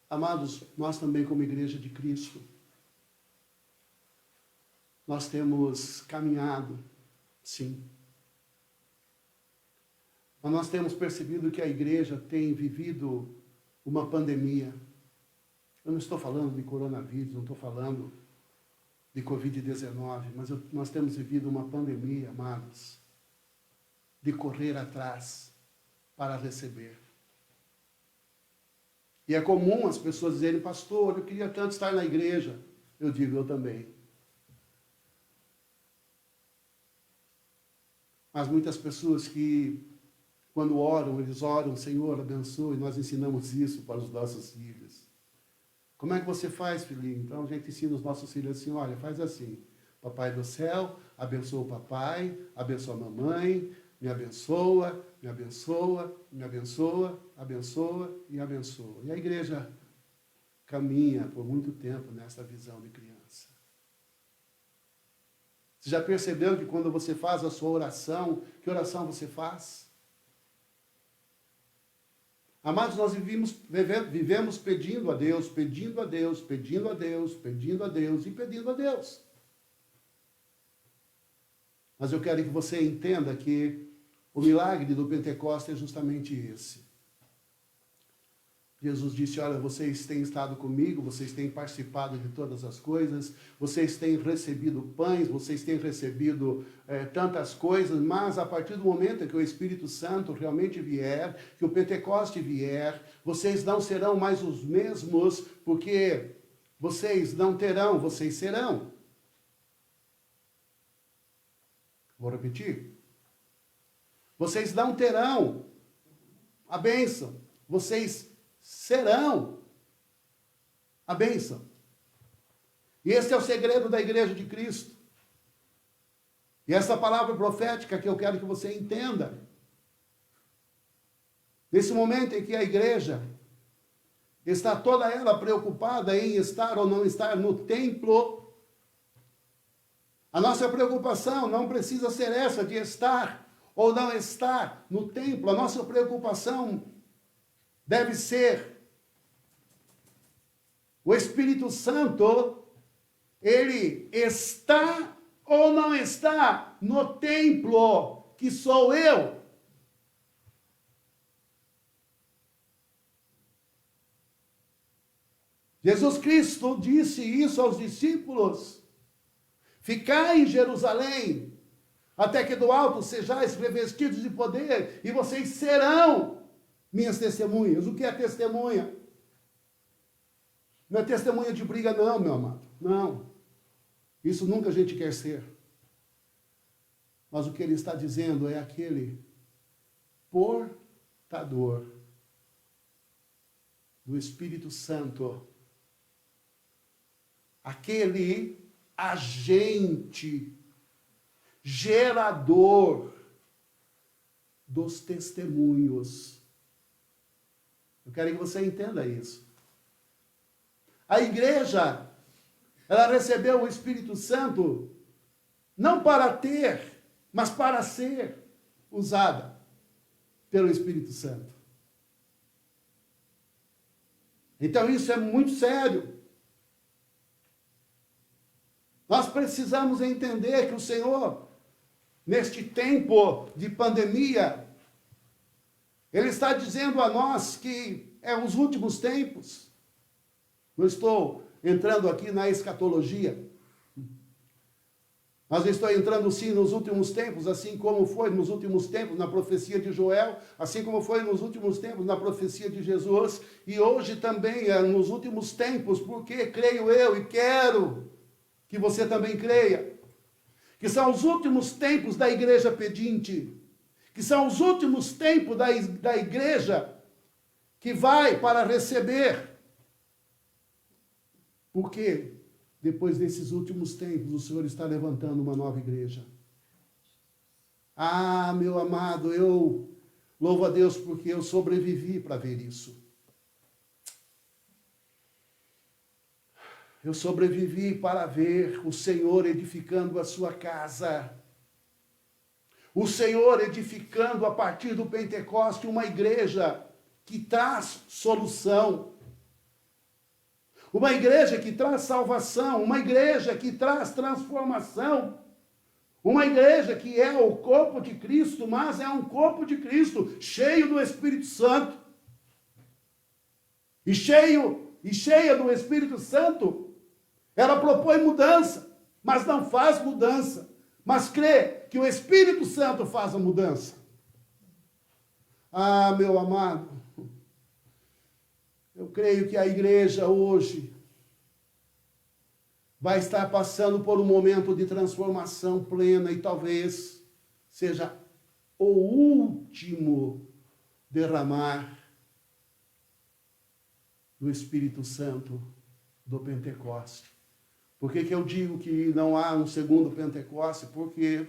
Amados, nós também como Igreja de Cristo, nós temos caminhado, sim. Mas nós temos percebido que a igreja tem vivido uma pandemia. Eu não estou falando de coronavírus, não estou falando de Covid-19, mas nós temos vivido uma pandemia, amados, de correr atrás para receber. E é comum as pessoas dizerem, pastor, eu queria tanto estar na igreja. Eu digo, eu também. Mas muitas pessoas que, quando oram, eles oram, Senhor, abençoe, nós ensinamos isso para os nossos filhos. Como é que você faz, filhinho? Então a gente ensina os nossos filhos assim, olha, faz assim, Papai do céu, abençoa o papai, abençoa a mamãe, me abençoa, me abençoa, me abençoa, abençoa e abençoa. E a igreja caminha por muito tempo nessa visão de criança. Você já percebeu que quando você faz a sua oração, que oração você faz? Amados, nós vivemos pedindo a Deus, pedindo a Deus, pedindo a Deus, pedindo a Deus e pedindo a Deus. Mas eu quero que você entenda que o milagre do Pentecostes é justamente esse. Jesus disse, olha, vocês têm estado comigo, vocês têm participado de todas as coisas, vocês têm recebido pães, vocês têm recebido tantas coisas, mas a partir do momento em que o Espírito Santo realmente vier, que o Pentecoste vier, vocês não serão mais os mesmos, porque vocês não terão, vocês serão. Vou repetir. Vocês não terão a bênção, vocês serão a bênção. E esse é o segredo da Igreja de Cristo. E essa palavra profética que eu quero que você entenda. Nesse momento em que a igreja está toda ela preocupada em estar ou não estar no templo, a nossa preocupação não precisa ser essa de estar ou não está no templo. A nossa preocupação deve ser o Espírito Santo, ele está ou não está no templo que sou eu? Jesus Cristo disse isso aos discípulos: ficai em Jerusalém, até que do alto sejais revestidos de poder, e vocês serão minhas testemunhas. O que é testemunha? Não é testemunha de briga, não, meu amado. Não. Isso nunca a gente quer ser. Mas o que ele está dizendo é aquele portador do Espírito Santo. Aquele agente gerador dos testemunhos. Eu quero que você entenda isso. A igreja, ela recebeu o Espírito Santo não para ter, mas para ser usada pelo Espírito Santo. Então isso é muito sério. Nós precisamos entender que o Senhor, neste tempo de pandemia, Ele está dizendo a nós que é os últimos tempos. Não estou entrando aqui na escatologia, mas estou entrando sim nos últimos tempos, assim como foi nos últimos tempos na profecia de Joel, assim como foi nos últimos tempos na profecia de Jesus, e hoje também é nos últimos tempos, porque creio eu e quero que você também creia, que são os últimos tempos da igreja pedinte, que são os últimos tempos da igreja que vai para receber. Porque depois desses últimos tempos, o Senhor está levantando uma nova igreja. Ah, meu amado, eu louvo a Deus porque eu sobrevivi para ver isso. Eu sobrevivi para ver o Senhor edificando a sua casa. O Senhor edificando a partir do Pentecoste uma igreja que traz solução. Uma igreja que traz salvação, uma igreja que traz transformação, uma igreja que é o corpo de Cristo, mas é um corpo de Cristo cheio do Espírito Santo. E cheia do Espírito Santo, ela propõe mudança, mas não faz mudança, mas crê que o Espírito Santo faz a mudança. Ah, meu amado, eu creio que a igreja hoje vai estar passando por um momento de transformação plena e talvez seja o último derramar do Espírito Santo do Pentecoste. Por que eu digo que não há um segundo Pentecoste? Porque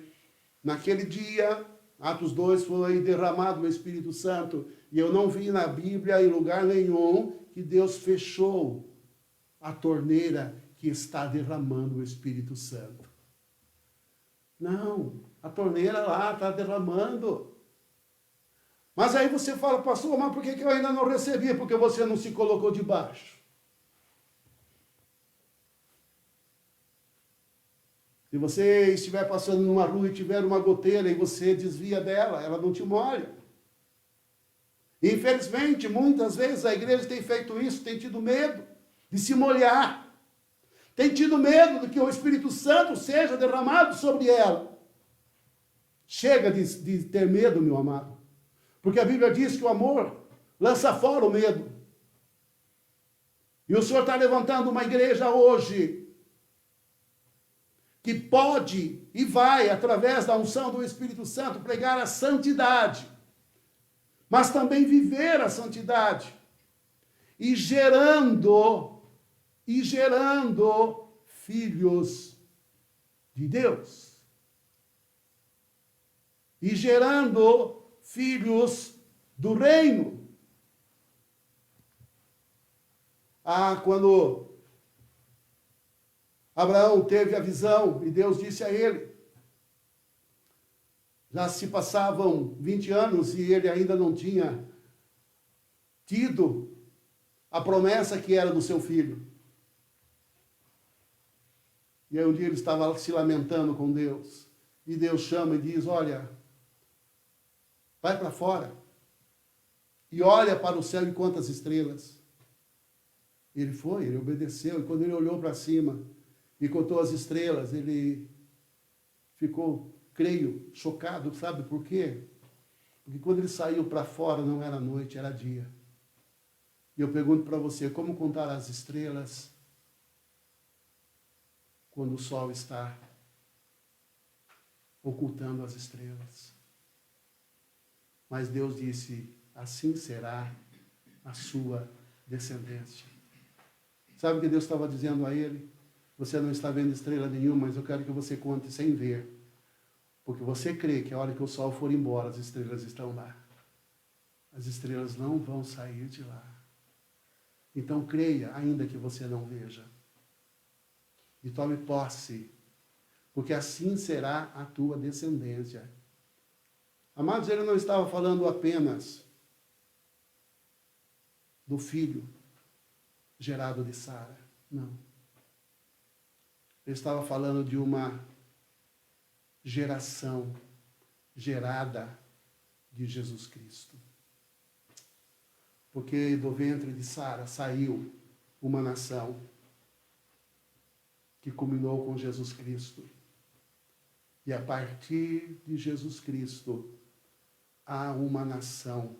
naquele dia, Atos 2, foi derramado o Espírito Santo. E eu não vi na Bíblia, em lugar nenhum, que Deus fechou a torneira que está derramando o Espírito Santo. Não, a torneira lá está derramando. Mas aí você fala, pastor, mas por que eu ainda não recebi? Porque você não se colocou debaixo. Se você estiver passando numa rua e tiver uma goteira e você desvia dela, ela não te molha. Infelizmente, muitas vezes a igreja tem feito isso, tem tido medo de se molhar. Tem tido medo de que o Espírito Santo seja derramado sobre ela. Chega de ter medo, meu amado. Porque a Bíblia diz que o amor lança fora o medo. E o Senhor está levantando uma igreja hoje que pode e vai, através da unção do Espírito Santo, pregar a santidade, mas também viver a santidade, e gerando filhos de Deus, e gerando filhos do reino. Quando Abraão teve a visão e Deus disse a ele: Já se passavam 20 anos e ele ainda não tinha tido a promessa que era do seu filho. E aí um dia ele estava se lamentando com Deus. E Deus chama e diz, olha, vai para fora. E olha para o céu e conta as estrelas. Ele foi, ele obedeceu. E quando ele olhou para cima e contou as estrelas, ele ficou, creio, chocado. Sabe por quê? Porque quando ele saiu para fora não era noite, era dia. E eu pergunto para você, como contar as estrelas quando o sol está ocultando as estrelas? Mas Deus disse, assim será a sua descendência. Sabe o que Deus estava dizendo a ele? Você não está vendo estrela nenhuma, mas eu quero que você conte sem ver. Porque você crê que a hora que o sol for embora, as estrelas estão lá. As estrelas não vão sair de lá. Então creia, ainda que você não veja. E tome posse, porque assim será a tua descendência. Amados, ele não estava falando apenas do filho gerado de Sara, não. Ele estava falando de uma geração gerada de Jesus Cristo. Porque do ventre de Sara saiu uma nação que culminou com Jesus Cristo. E a partir de Jesus Cristo, há uma nação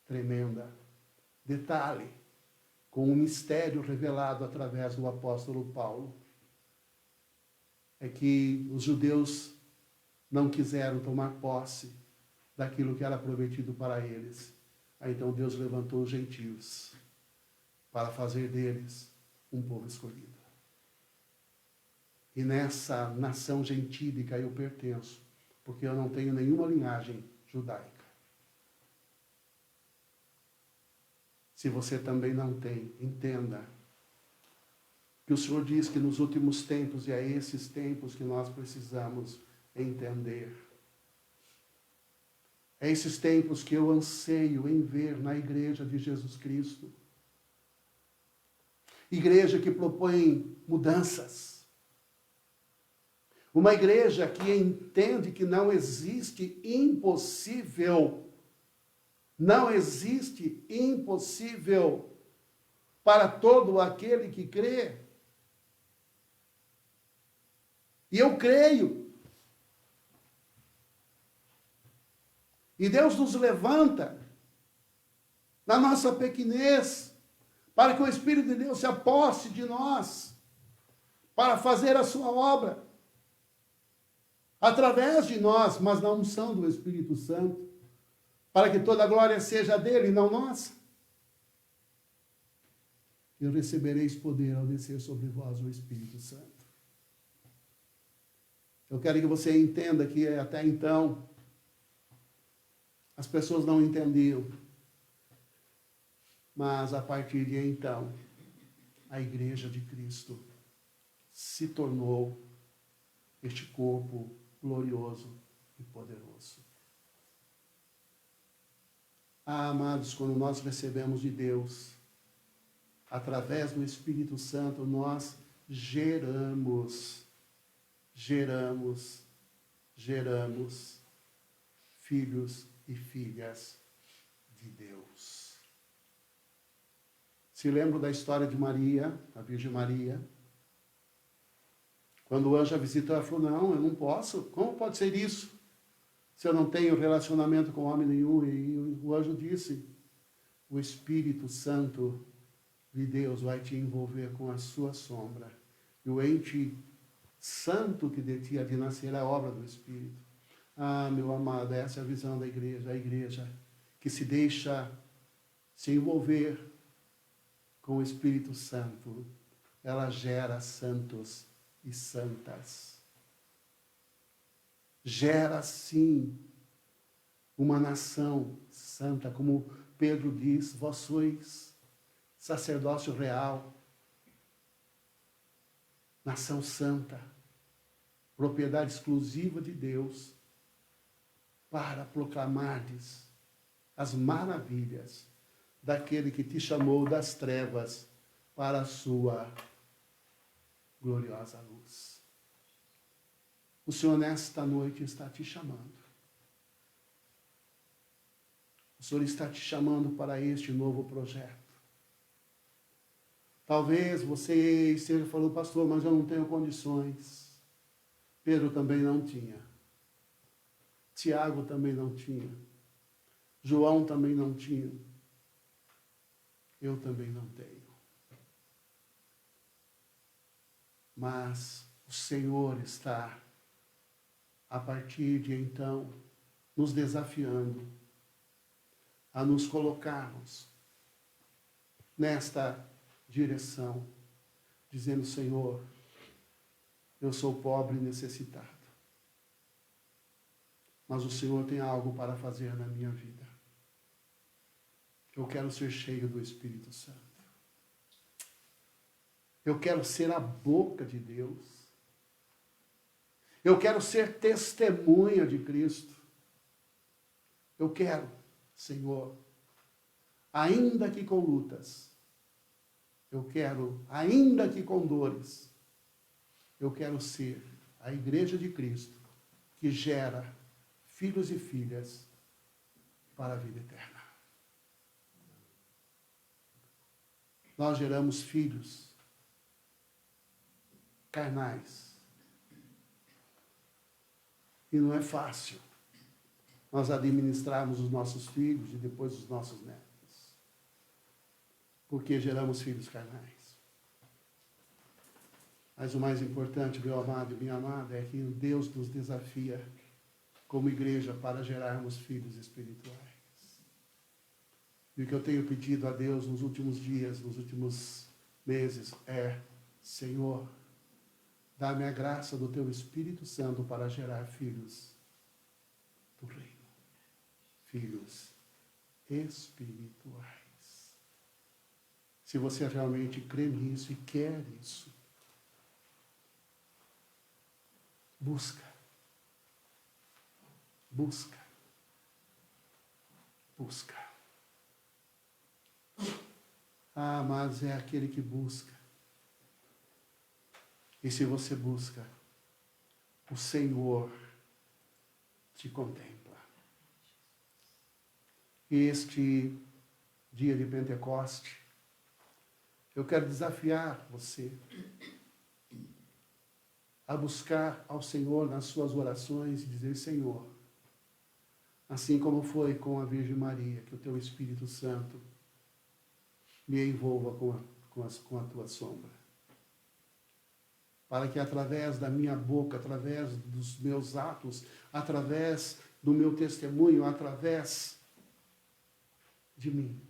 tremenda. Detalhe, com um mistério revelado através do apóstolo Paulo, é que os judeus não quiseram tomar posse daquilo que era prometido para eles. Aí então Deus levantou os gentios para fazer deles um povo escolhido. E nessa nação gentílica eu pertenço, porque eu não tenho nenhuma linhagem judaica. Se você também não tem, entenda que o Senhor diz que nos últimos tempos, e é esses tempos que nós precisamos entender. É esses tempos que eu anseio em ver na igreja de Jesus Cristo. Igreja que propõe mudanças. Uma igreja que entende que não existe impossível. Não existe impossível para todo aquele que crê. E eu creio. E Deus nos levanta na nossa pequenez, para que o Espírito de Deus se aposse de nós, para fazer a sua obra, através de nós, mas na unção do Espírito Santo, para que toda a glória seja dele e não nossa. E recebereis poder ao descer sobre vós o Espírito Santo. Eu quero que você entenda que até então, as pessoas não entendiam. Mas a partir de então, a igreja de Cristo se tornou este corpo glorioso e poderoso. Ah, amados, quando nós recebemos de Deus, através do Espírito Santo, nós geramos filhos e filhas de Deus. Se lembram da história de Maria, a Virgem Maria? Quando o anjo a visitou, ela falou, não, eu não posso. Como pode ser isso? Se eu não tenho relacionamento com homem nenhum. E o anjo disse, o Espírito Santo de Deus vai te envolver com a sua sombra. E o ente santo que de ti há de nascer é a obra do Espírito. Ah, meu amado, essa é a visão da igreja. A igreja que se deixa se envolver com o Espírito Santo. Ela gera santos e santas. Gera, sim, uma nação santa. Como Pedro diz, vós sois sacerdócio real, nação santa, propriedade exclusiva de Deus, para proclamardes as maravilhas daquele que te chamou das trevas para a sua gloriosa luz. O Senhor nesta noite está te chamando. O Senhor está te chamando para este novo projeto. Talvez você esteja falando, pastor, mas eu não tenho condições. Pedro também não tinha. Tiago também não tinha. João também não tinha. Eu também não tenho. Mas o Senhor está, a partir de então, nos desafiando a nos colocarmos nesta direção, dizendo, Senhor, eu sou pobre e necessitado, mas o Senhor tem algo para fazer na minha vida. Eu quero ser cheio do Espírito Santo. Eu quero ser a boca de Deus. Eu quero ser testemunha de Cristo. Eu quero, Senhor, ainda que com lutas, eu quero, ainda que com dores, eu quero ser a igreja de Cristo que gera filhos e filhas para a vida eterna. Nós geramos filhos carnais. E não é fácil nós administrarmos os nossos filhos e depois os nossos netos. Porque geramos filhos carnais. Mas o mais importante, meu amado e minha amada, é que Deus nos desafia como igreja para gerarmos filhos espirituais. E o que eu tenho pedido a Deus nos últimos dias, nos últimos meses, é, Senhor, dá-me a graça do Teu Espírito Santo para gerar filhos do reino. Filhos espirituais. Se você realmente crê nisso e quer isso, busca. Busca. Busca. Ah, mas é aquele que busca. E se você busca, o Senhor te contempla. E este dia de Pentecoste, eu quero desafiar você a buscar ao Senhor nas suas orações e dizer, Senhor, assim como foi com a Virgem Maria, que o Teu Espírito Santo me envolva com a Tua sombra. Para que através da minha boca, através dos meus atos, através do meu testemunho, através de mim,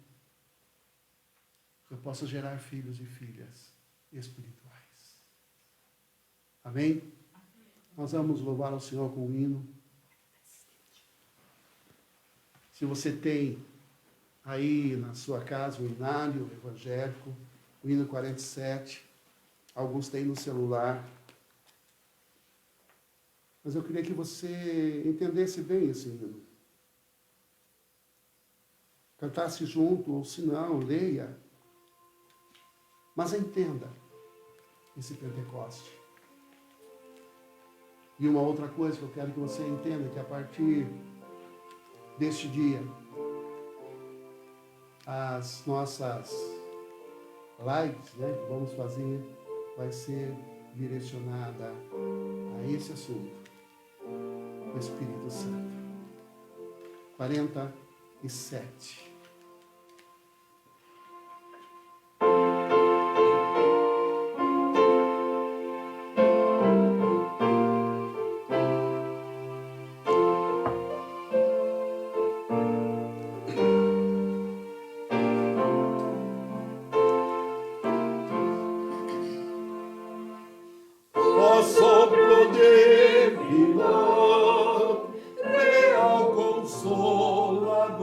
eu possa gerar filhos e filhas espirituais. Amém? Nós vamos louvar ao Senhor com um hino. Se você tem aí na sua casa o hinário evangélico, o hino 47, alguns têm no celular. Mas eu queria que você entendesse bem esse hino. Cantasse junto, ou se não, leia. Mas entenda esse Pentecoste. E uma outra coisa que eu quero que você entenda, que a partir deste dia, as nossas lives, né, que vamos fazer, vai ser direcionada a esse assunto, o Espírito Santo. 47. Real Consolador,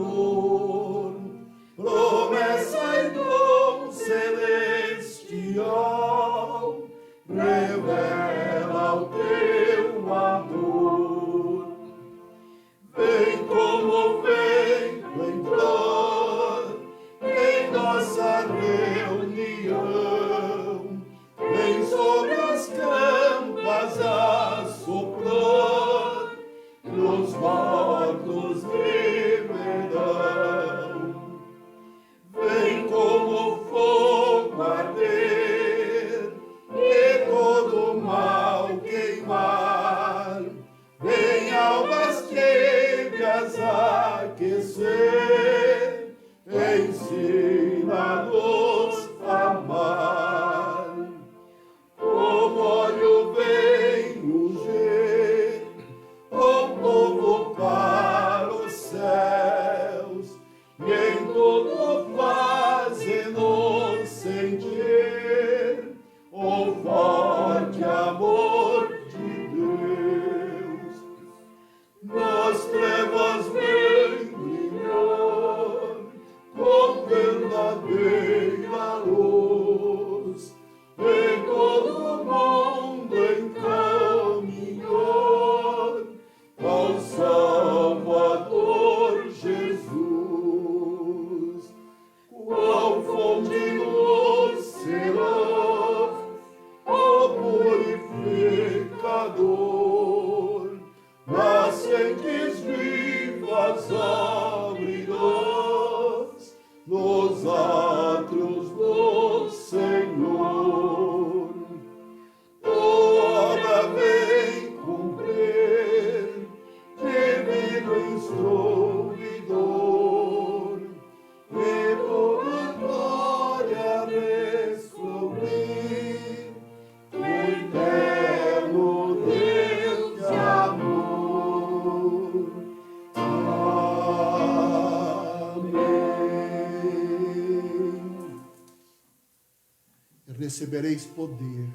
recebereis poder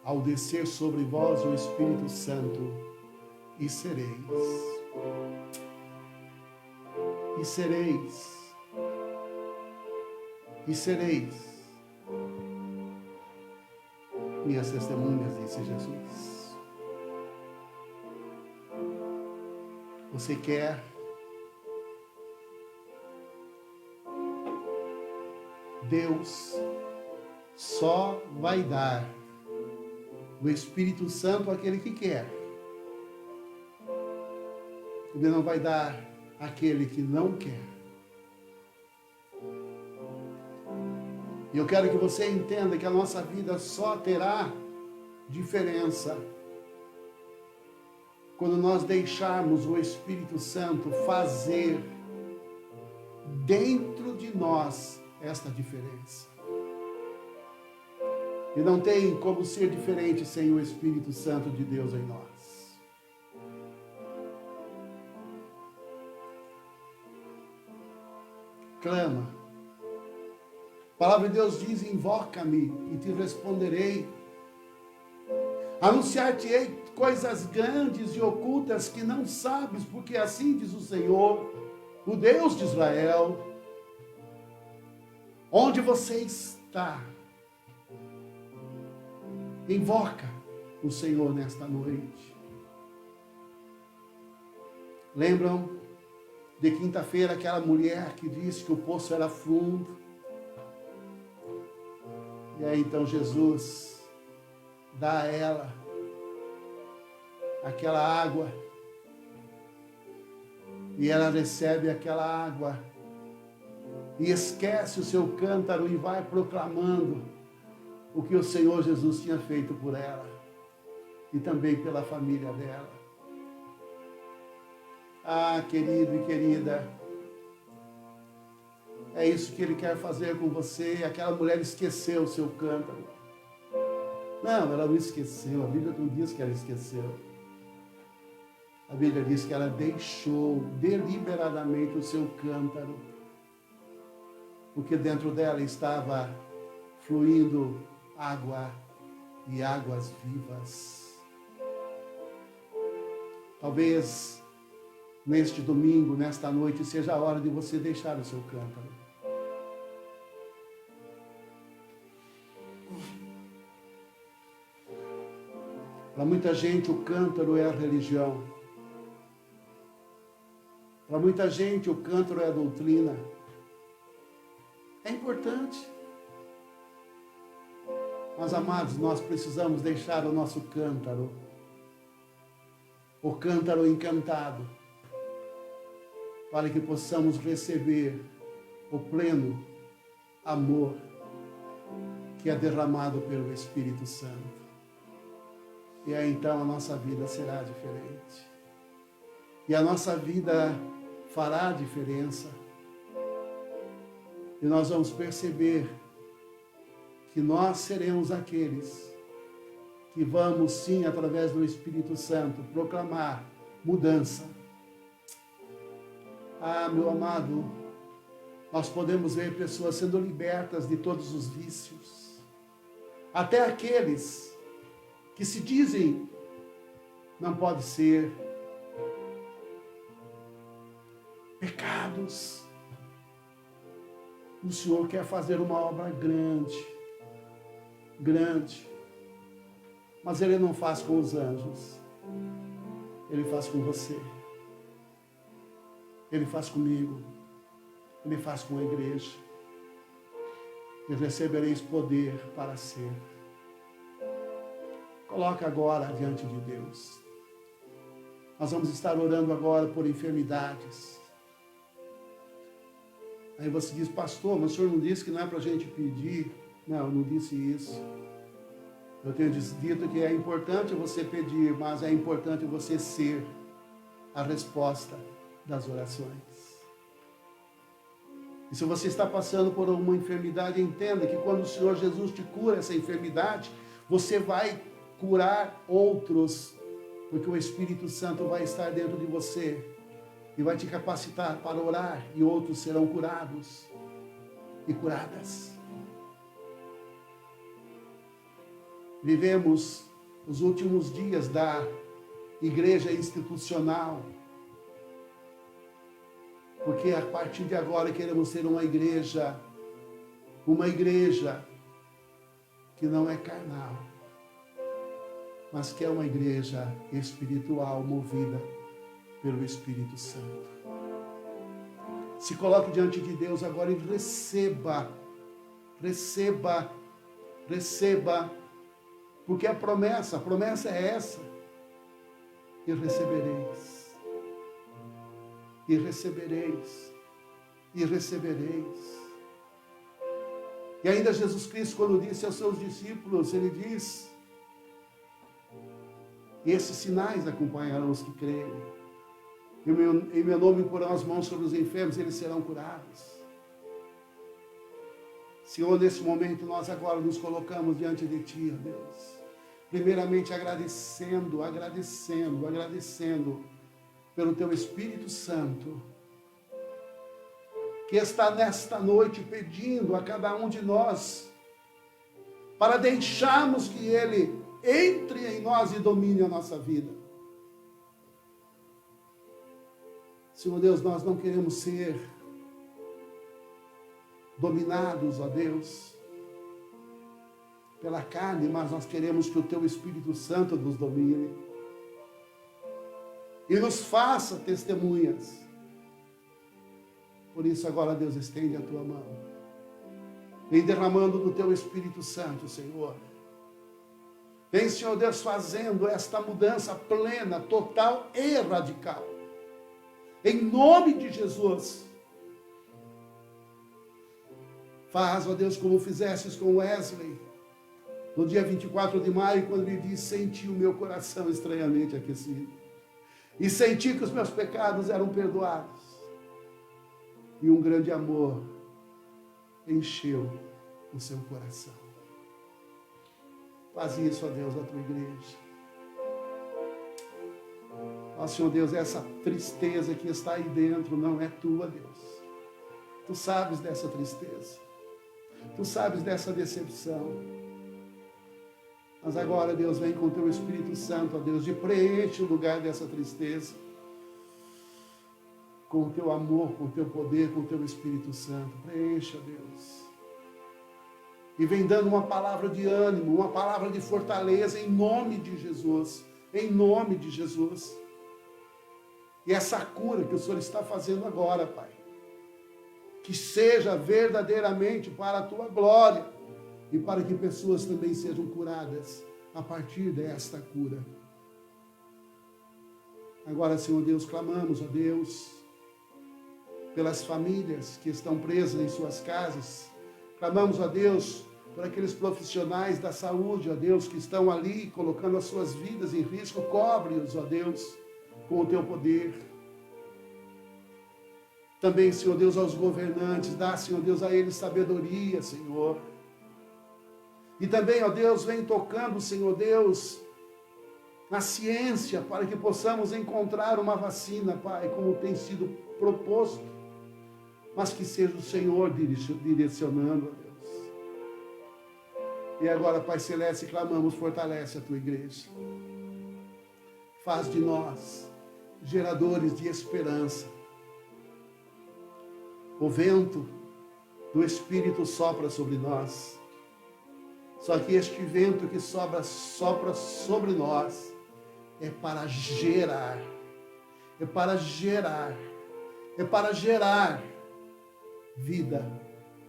ao descer sobre vós o Espírito Santo, e sereis minhas testemunhas, disse Jesus. Você quer? Deus só vai dar o Espírito Santo àquele que quer. Ele não vai dar àquele que não quer. E eu quero que você entenda que a nossa vida só terá diferença quando nós deixarmos o Espírito Santo fazer dentro de nós esta diferença. E não tem como ser diferente sem o Espírito Santo de Deus em nós. Clama. A palavra de Deus diz: invoca-me e te responderei. Anunciar-te-ei coisas grandes e ocultas que não sabes, porque assim diz o Senhor, o Deus de Israel. Onde você está? Invoca o Senhor nesta noite. Lembram de quinta-feira aquela mulher que disse que o poço era fundo? E aí então Jesus dá a ela aquela água. E ela recebe aquela água. E esquece o seu cântaro e vai proclamando o que o Senhor Jesus tinha feito por ela. E também pela família dela. Ah, querido e querida, é isso que Ele quer fazer com você. Aquela mulher esqueceu o seu cântaro. Não, ela não esqueceu. A Bíblia não diz que ela esqueceu. A Bíblia diz que ela deixou deliberadamente o seu cântaro, porque dentro dela estava fluindo água e águas vivas. Talvez neste domingo, nesta noite, seja a hora de você deixar o seu cântaro. Para muita gente, o cântaro é a religião. Para muita gente, o cântaro é a doutrina. É importante. Mas, amados, nós precisamos deixar o nosso cântaro, o cântaro encantado, para que possamos receber o pleno amor que é derramado pelo Espírito Santo. E aí então a nossa vida será diferente. E a nossa vida fará diferença. E nós vamos perceber que nós seremos aqueles que vamos, sim, através do Espírito Santo, proclamar mudança. Ah, meu amado, nós podemos ver pessoas sendo libertas de todos os vícios. Até aqueles que se dizem, não pode ser, pecados. O Senhor quer fazer uma obra grande, grande, mas Ele não faz com os anjos, Ele faz com você, Ele faz comigo, Ele faz com a igreja, e recebereis poder para ser. Coloca agora diante de Deus. Nós vamos estar orando agora por enfermidades. Aí você diz, pastor, mas o senhor não disse que não é para a gente pedir? Não, eu não disse isso. Eu tenho dito que é importante você pedir, mas é importante você ser a resposta das orações. E se você está passando por uma enfermidade, entenda que quando o Senhor Jesus te cura essa enfermidade, você vai curar outros, porque o Espírito Santo vai estar dentro de você e vai te capacitar para orar, e outros serão curados e curadas. Vivemos os últimos dias da igreja institucional, porque a partir de agora queremos ser uma igreja que não é carnal, mas que é uma igreja espiritual, movida pelo Espírito Santo. Se coloque diante de Deus agora e receba, porque a promessa é essa: e recebereis, e recebereis, e recebereis. E ainda Jesus Cristo, quando disse aos seus discípulos, ele diz: e esses sinais acompanharão os que crerem. Em meu nome porão as mãos sobre os enfermos, eles serão curados. Senhor, nesse momento nós agora nos colocamos diante de Ti, ó Deus. Primeiramente agradecendo pelo Teu Espírito Santo, que está nesta noite pedindo a cada um de nós para deixarmos que Ele entre em nós e domine a nossa vida. Senhor Deus, nós não queremos ser dominados, ó Deus, pela carne, mas nós queremos que o Teu Espírito Santo nos domine e nos faça testemunhas. Por isso agora, Deus, estende a Tua mão, vem derramando do Teu Espírito Santo, Senhor. Vem, Senhor Deus, fazendo esta mudança plena, total e radical. Em nome de Jesus. Faz, ó Deus, como fizestes com Wesley, no dia 24 de maio, quando ele disse: senti o meu coração estranhamente aquecido. E senti que os meus pecados eram perdoados. E um grande amor encheu o seu coração. Faz isso, ó Deus, na Tua igreja. Ó Senhor Deus, essa tristeza que está aí dentro não é Tua, Deus. Tu sabes dessa tristeza. Tu sabes dessa decepção. Mas agora, Deus, vem com o Teu Espírito Santo, ó Deus, e preenche o lugar dessa tristeza. Com o Teu amor, com o Teu poder, com o Teu Espírito Santo. Preencha, Deus. E vem dando uma palavra de ânimo, uma palavra de fortaleza, em nome de Jesus. Em nome de Jesus. E essa cura que o Senhor está fazendo agora, Pai, que seja verdadeiramente para a Tua glória e para que pessoas também sejam curadas a partir desta cura. Agora, Senhor Deus, clamamos a Deus pelas famílias que estão presas em suas casas. Clamamos a Deus por aqueles profissionais da saúde, ó Deus, que estão ali colocando as suas vidas em risco. Cobre-os, ó Deus, com o Teu poder. Também, Senhor Deus, aos governantes, dá, Senhor Deus, a eles sabedoria, Senhor. E também, ó Deus, vem tocando, Senhor Deus, na ciência, para que possamos encontrar uma vacina, Pai, como tem sido proposto, mas que seja o Senhor direcionando, ó Deus. E agora, Pai Celeste, clamamos, fortalece a Tua igreja. Faz de nós geradores de esperança. O vento do Espírito sopra sobre nós. Só que este vento que sopra sobre nós é para gerar. É para gerar. É para gerar vida,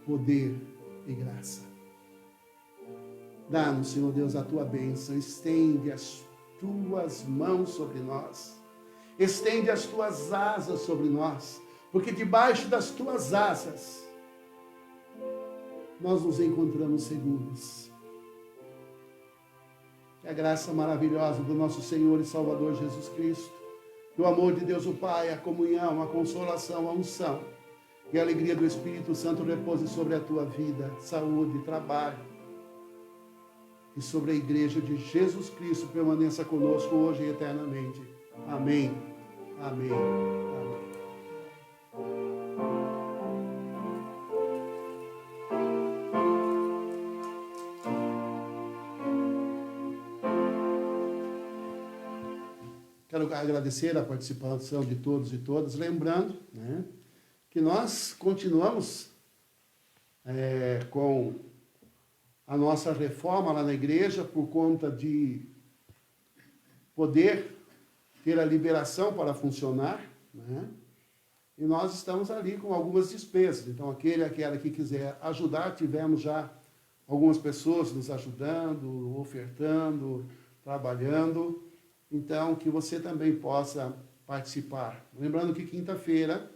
poder e graça. Dá-nos, Senhor Deus, a Tua bênção. Estende as Tuas mãos sobre nós. Estende as Tuas asas sobre nós. Porque debaixo das Tuas asas nós nos encontramos seguros. Que a graça maravilhosa do nosso Senhor e Salvador Jesus Cristo, que o amor de Deus o Pai, a comunhão, a consolação, a unção e a alegria do Espírito Santo repouse sobre a tua vida, saúde, trabalho, e sobre a igreja de Jesus Cristo permaneça conosco hoje e eternamente. Amém. Amém. Amém. Quero agradecer a participação de todos e todas, lembrando, né, que nós continuamos com a nossa reforma lá na igreja por conta de poder ter a liberação para funcionar, né? E nós estamos ali com algumas despesas. Então, aquela que quiser ajudar, tivemos já algumas pessoas nos ajudando, ofertando, trabalhando. Então, que você também possa participar. Lembrando que quinta-feira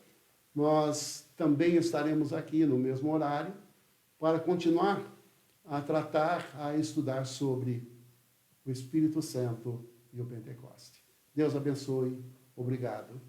nós também estaremos aqui no mesmo horário para continuar a tratar, a estudar sobre o Espírito Santo e o Pentecoste. Deus abençoe. Obrigado.